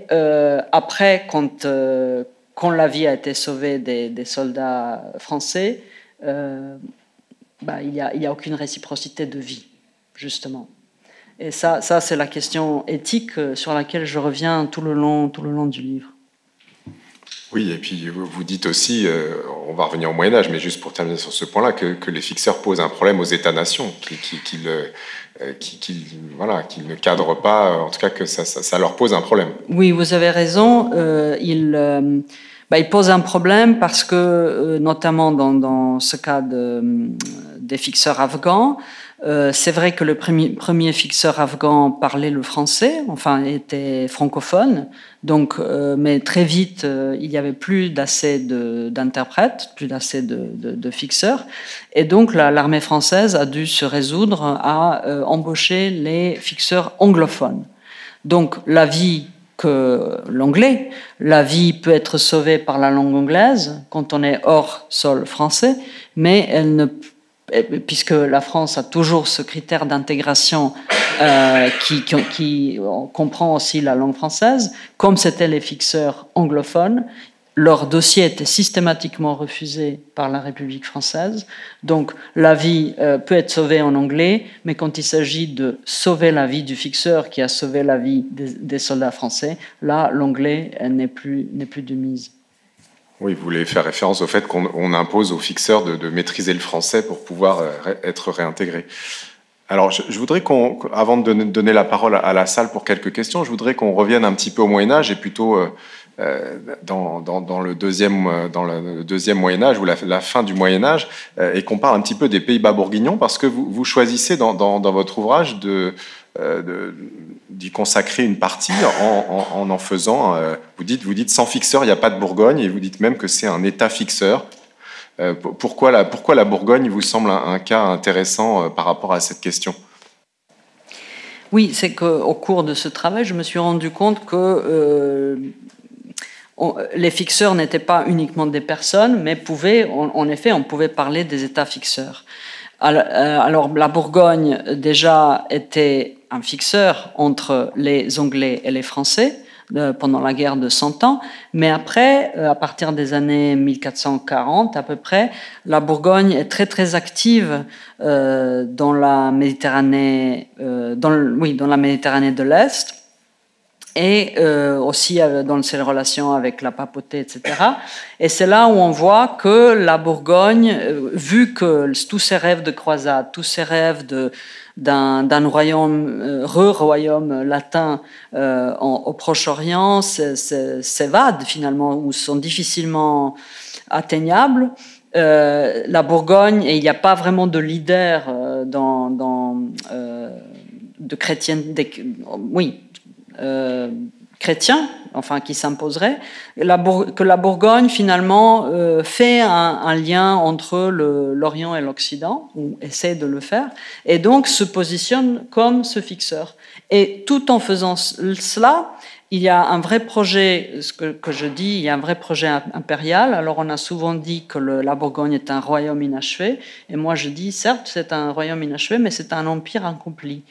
après, quand la vie a été sauvée des soldats français, il n'y a aucune réciprocité de vie, justement. Et ça c'est la question éthique sur laquelle je reviens tout le long du livre. Oui, et puis vous dites aussi, on va revenir au Moyen-Âge, mais juste pour terminer sur ce point-là, que les fixeurs posent un problème aux États-nations, qu'ils ne cadrent pas, en tout cas que ça leur pose un problème. Oui, vous avez raison. Ils posent un problème parce que, notamment dans ce cas des fixeurs afghans, c'est vrai que le premier fixeur afghan parlait le français, enfin était francophone, donc, mais très vite il n'y avait plus d'assez d'interprètes, plus d'assez de fixeurs, et donc l'armée française a dû se résoudre à embaucher les fixeurs anglophones. Donc la vie l'anglais, la vie peut être sauvée par la langue anglaise quand on est hors sol français, mais puisque la France a toujours ce critère d'intégration qui comprend aussi la langue française, comme c'était les fixeurs anglophones, leur dossier était systématiquement refusé par la République française. Donc la vie peut être sauvée en anglais, mais quand il s'agit de sauver la vie du fixeur qui a sauvé la vie des soldats français, là l'anglais n'est plus de mise. Oui, vous voulez faire référence au fait qu'on impose aux fixeurs de maîtriser le français pour pouvoir être réintégrés. Alors, je voudrais avant de donner la parole à la salle pour quelques questions, je voudrais qu'on revienne un petit peu au Moyen-Âge et plutôt dans le deuxième Moyen-Âge ou la fin du Moyen-Âge et qu'on parle un petit peu des Pays-Bas bourguignons parce que vous choisissez dans votre ouvrage d'y consacrer une partie en faisant, vous dites sans fixeur, il n'y a pas de Bourgogne, et vous dites même que c'est un État fixeur. Pourquoi la Bourgogne vous semble un cas intéressant par rapport à cette question ? Oui, c'est qu'au cours de ce travail, je me suis rendu compte que les fixeurs n'étaient pas uniquement des personnes, mais en effet, on pouvait parler des États fixeurs. Alors la Bourgogne déjà était un fixeur entre les Anglais et les Français pendant la guerre de 100 ans, mais après, à partir des années 1440 à peu près, la Bourgogne est très très active dans la Méditerranée, dans la Méditerranée de l'Est. Et aussi dans ses relations avec la papauté, etc. Et c'est là où on voit que la Bourgogne, vu que tous ces rêves de croisade, tous ces rêves d'un royaume, royaume latin au Proche-Orient s'évadent finalement, ou sont difficilement atteignables, la Bourgogne, et il n'y a pas vraiment de leader de chrétiens, chrétien, enfin qui s'imposerait, que la Bourgogne finalement fait un lien entre l'Orient et l'Occident, ou essaie de le faire, et donc se positionne comme ce fixeur. Et tout en faisant cela, il y a un vrai projet, ce que je dis, il y a un vrai projet impérial. Alors on a souvent dit que la Bourgogne est un royaume inachevé, et moi je dis, certes, c'est un royaume inachevé, mais c'est un empire accompli.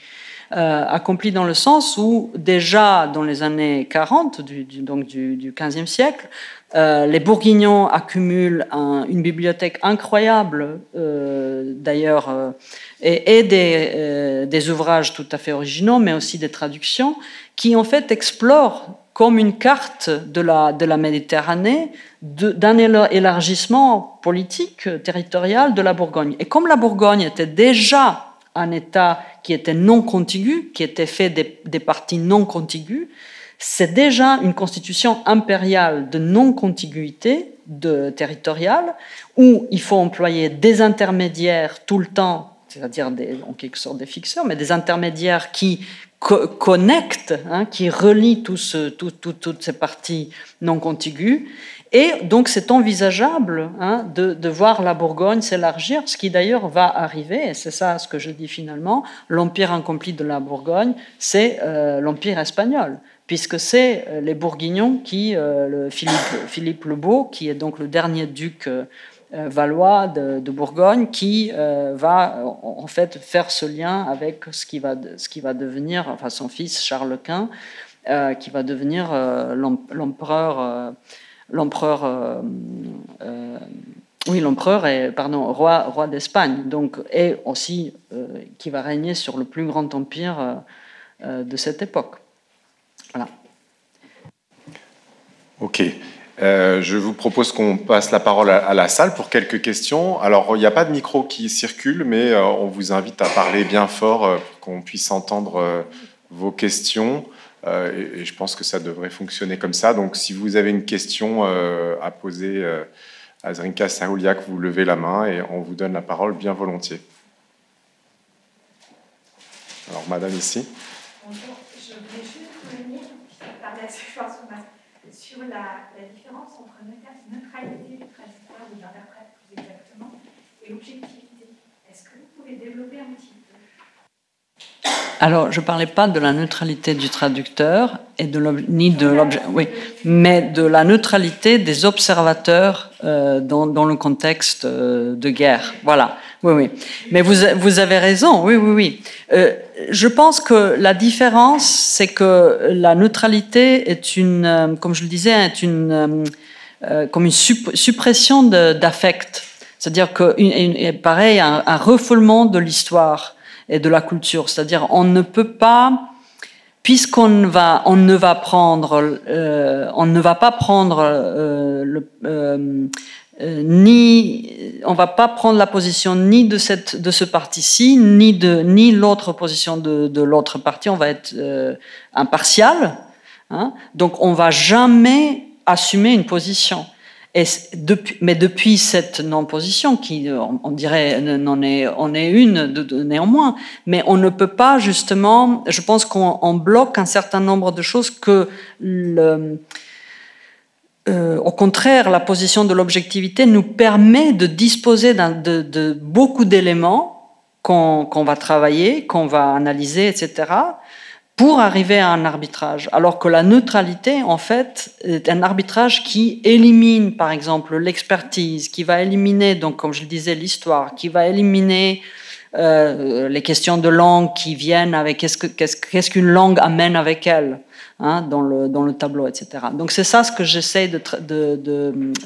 Accompli dans le sens où déjà dans les années 40 du XVe siècle, les Bourguignons accumulent une bibliothèque incroyable d'ailleurs et des ouvrages tout à fait originaux, mais aussi des traductions qui en fait explorent comme une carte de la Méditerranée d'un élargissement politique, territorial de la Bourgogne. Et comme la Bourgogne était déjà un État qui était non contigu, qui était fait des parties non contiguës, c'est déjà une constitution impériale de non-contiguïté territoriale, où il faut employer des intermédiaires tout le temps, c'est-à-dire en quelque sorte des fixeurs, mais des intermédiaires qui connectent, qui relient toutes ces parties non contiguës. Et donc c'est envisageable de voir la Bourgogne s'élargir, ce qui d'ailleurs va arriver, et c'est ça ce que je dis finalement, l'empire incomplet de la Bourgogne, c'est l'empire espagnol, puisque c'est les Bourguignons qui, Philippe le Beau, qui est donc le dernier duc valois de Bourgogne, qui va en fait faire ce lien avec ce qui va devenir, enfin son fils Charles Quint, qui va devenir l'empereur et roi d'Espagne, donc, et aussi qui va régner sur le plus grand empire de cette époque. Voilà. Ok. Je vous propose qu'on passe la parole à la salle pour quelques questions. Alors, il n'y a pas de micro qui circule, mais on vous invite à parler bien fort pour qu'on puisse entendre vos questions. Et je pense que ça devrait fonctionner comme ça. Donc, si vous avez une question à poser à Zrinka Saouliak, vous levez la main et on vous donne la parole bien volontiers. Alors, madame ici. Bonjour, je voulais juste revenir sur la différence entre neutralité du traducteur, ou de l'interprète plus exactement, et l'objectivité. Est-ce que vous pouvez développer un petit peu? Alors, je ne parlais pas de la neutralité du traducteur ni de l'objet, oui, mais de la neutralité des observateurs dans le contexte de guerre. Voilà. Oui, oui. Mais vous avez raison. Oui, oui, oui. Je pense que la différence, c'est que la neutralité est comme je le disais, comme une suppression d'affect. C'est-à-dire que, pareil, un refoulement de l'histoire et de la culture. C'est-à-dire, on ne peut pas, puisqu'on ne va pas prendre la position ni de ce parti-ci, ni l'autre position de l'autre parti. On va être impartial. Donc, on va jamais assumer une position. Mais depuis cette non-position, qui on dirait en est une néanmoins, mais on ne peut pas justement, je pense qu'on bloque un certain nombre de choses que au contraire, la position de l'objectivité nous permet de disposer de beaucoup d'éléments qu'on va travailler, qu'on va analyser, etc., pour arriver à un arbitrage. Alors que la neutralité, en fait, est un arbitrage qui élimine, par exemple, l'expertise, qui va éliminer, donc, comme je le disais, l'histoire, qui va éliminer les questions de langue qui viennent avec qu'est-ce qu'une langue amène avec elle, dans le tableau, etc. Donc c'est ça ce que j'essaie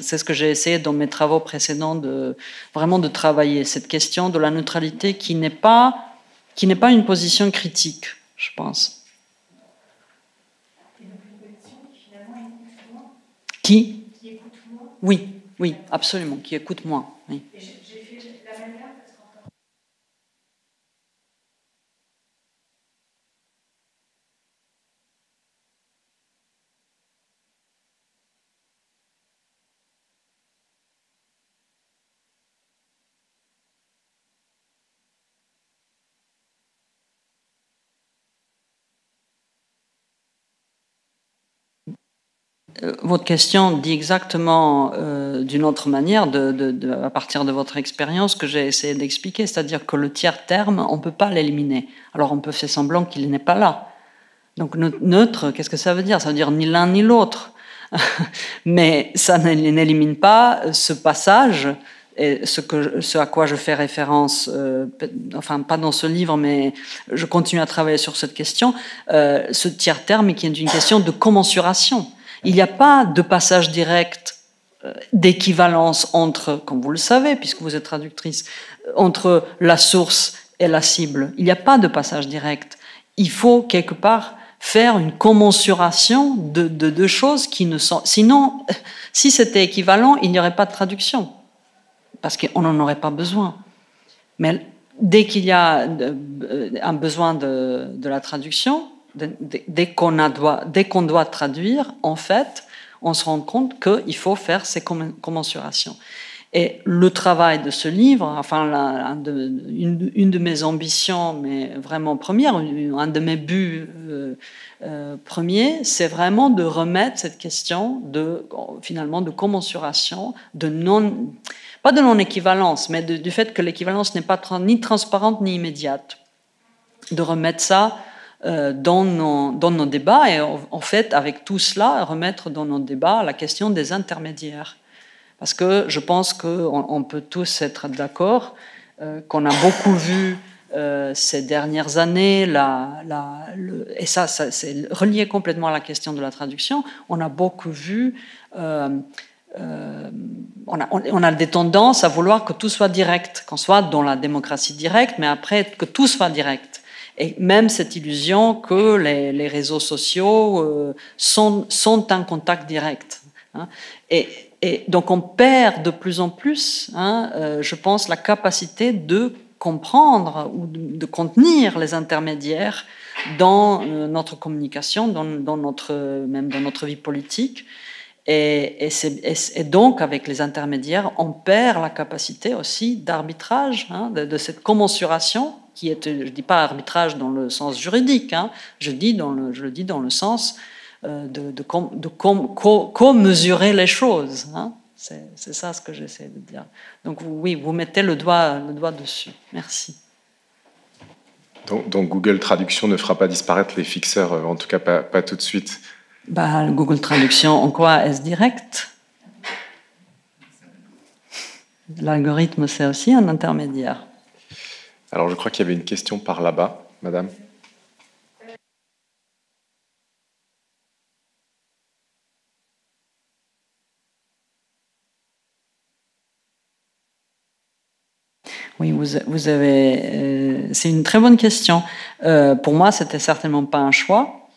c'est ce que j'ai essayé dans mes travaux précédents vraiment de travailler, cette question de la neutralité qui n'est pas une position critique, je pense. Qui écoute moins. Oui, absolument, qui écoute moins. Oui. Et j'ai fait la manière parce qu'en Votre question dit exactement d'une autre manière, à partir de votre expérience, que j'ai essayé d'expliquer, c'est-à-dire que le tiers terme, on ne peut pas l'éliminer. Alors on peut faire semblant qu'il n'est pas là. Donc neutre, qu'est-ce que ça veut dire? Ça veut dire ni l'un ni l'autre. Mais ça n'élimine pas ce passage, et ce à quoi je fais référence, enfin pas dans ce livre, mais je continue à travailler sur cette question, ce tiers terme qui est une question de commensuration. Il n'y a pas de passage direct d'équivalence entre, comme vous le savez, puisque vous êtes traductrice, entre la source et la cible. Il n'y a pas de passage direct. Il faut quelque part faire une commensuration de deux choses qui ne sont... Sinon, si c'était équivalent, il n'y aurait pas de traduction, parce qu'on n'en aurait pas besoin. Mais dès qu'il y a un besoin de la traduction, dès qu'on doit traduire, en fait, on se rend compte qu'il faut faire ces commensurations. Et le travail de ce livre, enfin, une de mes ambitions, mais vraiment première, un de mes buts premiers, c'est vraiment de remettre cette question finalement de commensuration, pas de non-équivalence, mais du fait que l'équivalence n'est pas ni transparente ni immédiate. De remettre ça dans nos débats et en fait, avec tout cela, remettre dans nos débats la question des intermédiaires. Parce que je pense qu'on peut tous être d'accord qu'on a beaucoup vu ces dernières années, et ça c'est relié complètement à la question de la traduction, on a beaucoup vu, on a des tendances à vouloir que tout soit direct, qu'on soit dans la démocratie directe, mais après que tout soit direct. Et même cette illusion que les réseaux sociaux sont un contact direct. Hein. Et donc on perd de plus en plus, je pense, la capacité de comprendre ou de contenir les intermédiaires dans notre communication, même dans notre vie politique. Et donc, avec les intermédiaires, on perd la capacité aussi d'arbitrage, de cette commensuration, qui est, je ne dis pas arbitrage dans le sens juridique, je le dis dans le sens de co-mesurer les choses. C'est ça ce que j'essaie de dire. Donc oui, vous mettez le doigt dessus. Merci. Donc Google Traduction ne fera pas disparaître les fixeurs, en tout cas pas tout de suite. Google Traduction, en quoi est-ce direct? L'algorithme, c'est aussi un intermédiaire. Alors je crois qu'il y avait une question par là-bas, madame. Oui, vous avez. C'est une très bonne question. Pour moi, c'était certainement pas un choix.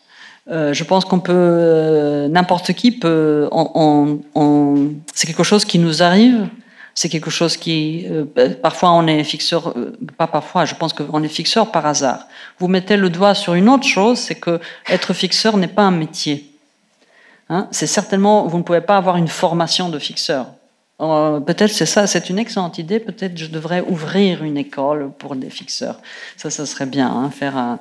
Je pense qu'on peut, n'importe qui peut. C'est quelque chose qui nous arrive. C'est quelque chose qui, parfois, on est fixeur. Pas parfois. Je pense qu'on est fixeur par hasard. Vous mettez le doigt sur une autre chose, c'est que être fixeur n'est pas un métier. C'est certainement. Vous ne pouvez pas avoir une formation de fixeur. Peut-être c'est ça, c'est une excellente idée. Peut-être je devrais ouvrir une école pour des fixeurs. Ça serait bien, faire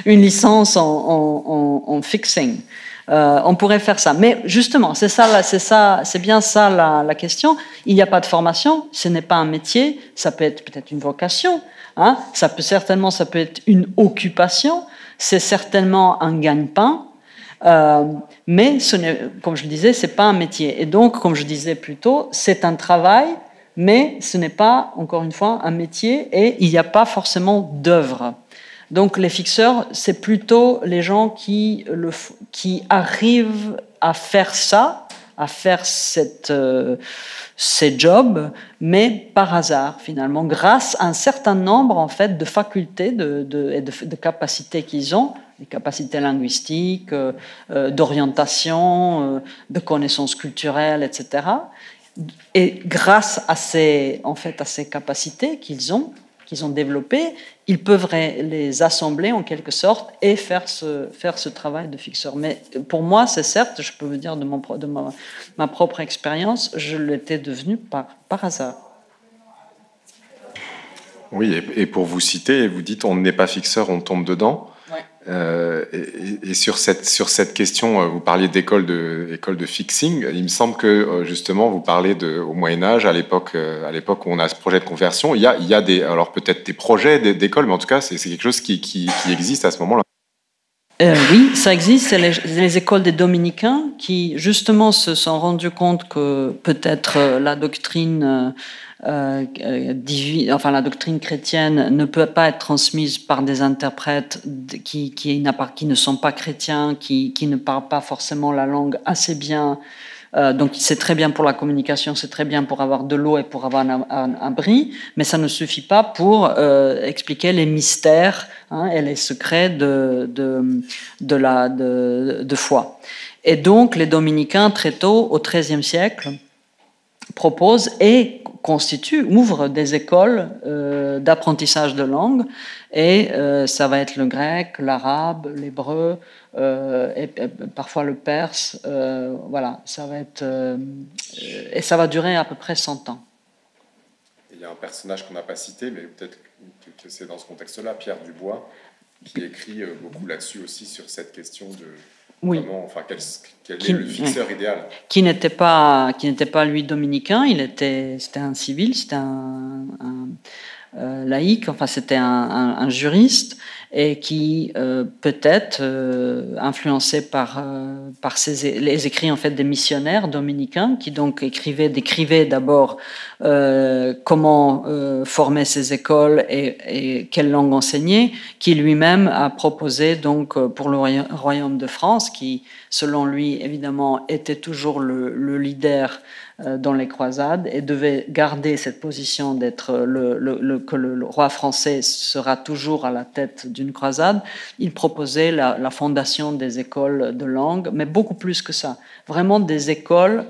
une licence en fixing. On pourrait faire ça. Mais justement, c'est bien ça la question. Il n'y a pas de formation, ce n'est pas un métier. Ça peut être peut-être une vocation. Ça peut être une occupation. C'est certainement un gagne-pain. Mais comme je le disais, c'est pas un métier. Et donc, comme je disais plus tôt, c'est un travail, mais ce n'est pas, encore une fois, un métier et il n'y a pas forcément d'œuvre. Donc, les fixeurs, c'est plutôt les gens qui arrivent à faire ça, à faire ces jobs, mais par hasard, finalement, grâce à un certain nombre, en fait, de facultés et de capacités qu'ils ont, des capacités linguistiques, d'orientation, de connaissances culturelles, etc. Et grâce à ces capacités qu'ils ont développées, ils peuvent les assembler en quelque sorte et faire ce travail de fixeur. Mais pour moi, c'est certes, je peux vous dire de ma propre expérience, je l'étais devenu par hasard. Oui, et pour vous citer, vous dites on n'est pas fixeur, on tombe dedans. Ouais. Et sur cette question, vous parliez d'école de fixing. Il me semble que justement vous parlez au Moyen Âge, à l'époque où on a ce projet de conversion. Il y a alors peut-être des projets d'école, mais en tout cas c'est quelque chose qui existe à ce moment-là. Oui, ça existe. C'est les écoles des dominicains qui justement se sont rendus compte que peut-être la doctrine la doctrine chrétienne ne peut pas être transmise par des interprètes qui ne sont pas chrétiens, qui ne parlent pas forcément la langue assez bien. Donc c'est très bien pour la communication, c'est très bien pour avoir de l'eau et pour avoir un abri, mais ça ne suffit pas pour expliquer les mystères et les secrets de foi. Et donc les dominicains très tôt, au XIIIe siècle, proposent et ouvre des écoles d'apprentissage de langue, et ça va être le grec, l'arabe, l'hébreu, et parfois le perse. Voilà, ça va être et ça va durer à peu près 100 ans. Il y a un personnage qu'on n'a pas cité, mais peut-être que c'est dans ce contexte-là, Pierre Dubois, qui écrit beaucoup là-dessus aussi, sur cette question de comment, enfin, quel est le fixeur idéal. Qui n'était pas lui dominicain, c'était un civil, c'était un laïc, enfin c'était un juriste, et qui peut-être influencé par les écrits en fait des missionnaires dominicains, qui donc décrivaient d'abord comment former ces écoles et quelle langue enseigner, qui lui-même a proposé donc pour le royaume de France, qui selon lui évidemment était toujours le leader dans les croisades et devait garder cette position d'être que le roi français sera toujours à la tête d'une croisade. Il proposait la fondation des écoles de langue, mais beaucoup plus que ça. Vraiment des écoles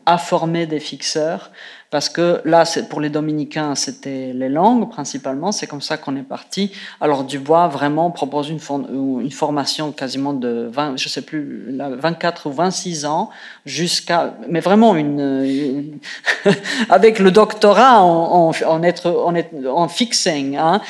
à former des fixeurs, parce que là, pour les dominicains, c'était les langues principalement, c'est comme ça qu'on est parti. Alors Dubois vraiment propose une formation quasiment de 20, je sais plus, 24 ou 26 ans, mais vraiment avec le doctorat en fixing, hein.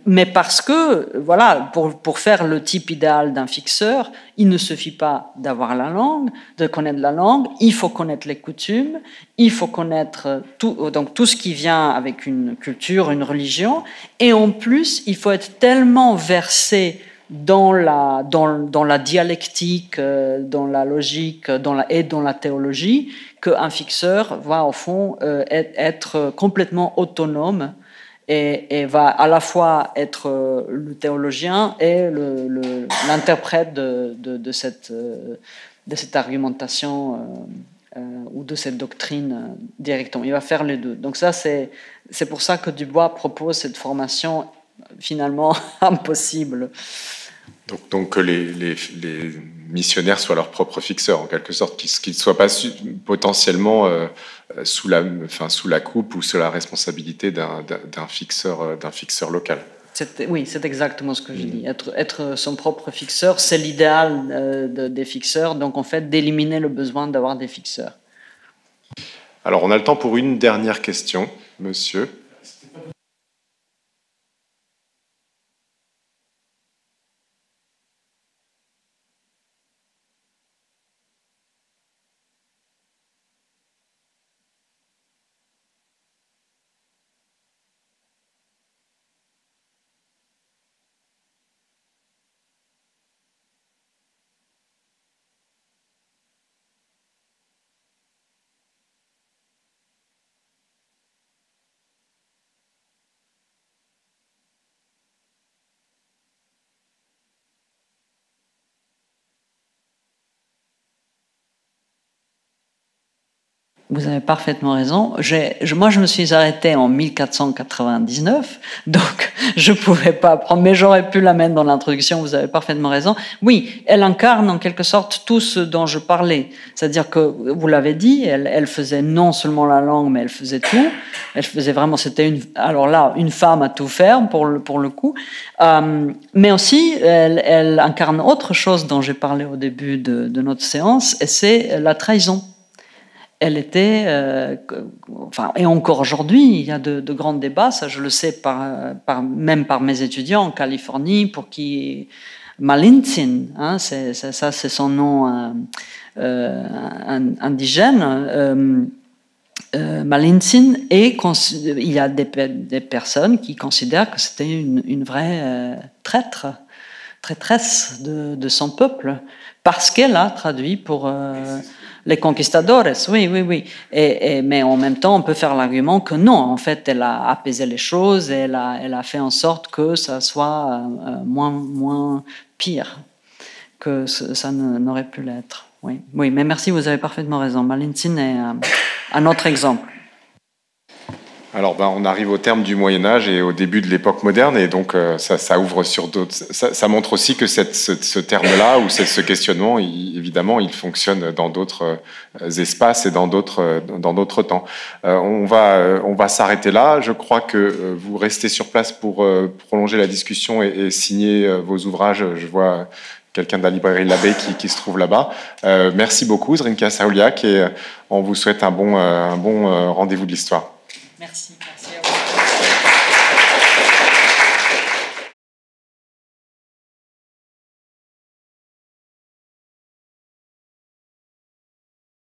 Mais parce que, voilà, pour faire le type idéal d'un fixeur, il ne suffit pas d'avoir la langue, de connaître la langue, il faut connaître les coutumes, il faut connaître tout ce qui vient avec une culture, une religion, et en plus, il faut être tellement versé dans la dialectique, dans la logique et dans la théologie, qu'un fixeur va au fond être complètement autonome et va à la fois être le théologien et l'interprète de cette argumentation ou de cette doctrine directement. Il va faire les deux. Donc ça, c'est pour ça que Dubois propose cette formation finalement impossible. Donc que les missionnaires soient leurs propres fixeurs, en quelque sorte, qu'ils ne soient pas potentiellement sous la coupe ou sous la responsabilité d'un fixeur local. Oui, c'est exactement ce que je dis. Être son propre fixeur, c'est l'idéal des fixeurs, donc en fait d'éliminer le besoin d'avoir des fixeurs. Alors on a le temps pour une dernière question, monsieur. Vous avez parfaitement raison. Moi, je me suis arrêtée en 1499, donc je ne pouvais pas apprendre, mais j'aurais pu la mettre dans l'introduction, vous avez parfaitement raison. Oui, elle incarne en quelque sorte tout ce dont je parlais. C'est-à-dire que, vous l'avez dit, elle faisait non seulement la langue, mais elle faisait tout. Elle faisait vraiment, c'était une femme à tout faire, pour le coup. Mais aussi, elle incarne autre chose dont j'ai parlé au début de notre séance, et c'est la trahison. Elle était, et encore aujourd'hui, il y a de grands débats, ça je le sais même par mes étudiants en Californie, pour qui Malintzin, hein, c'est son nom indigène, Malintzin, et il y a des personnes qui considèrent que c'était une vraie traîtresse de son peuple, parce qu'elle a traduit pour... les conquistadores, oui. Mais en même temps, on peut faire l'argument que non, en fait, elle a apaisé les choses, elle a fait en sorte que ça soit moins pire que ça n'aurait pu l'être. Oui, mais merci, vous avez parfaitement raison. Malintzin est un autre exemple. Alors, on arrive au terme du Moyen-Âge et au début de l'époque moderne, et donc ça ouvre sur d'autres. Ça montre aussi que ce terme-là, ou ce questionnement, évidemment, il fonctionne dans d'autres espaces et dans d'autres temps. On va s'arrêter là. Je crois que vous restez sur place pour prolonger la discussion et signer vos ouvrages. Je vois quelqu'un de la librairie L'Abbé qui se trouve là-bas. Merci beaucoup, Zrinka Saouliak, et on vous souhaite un bon rendez-vous de l'histoire. Merci.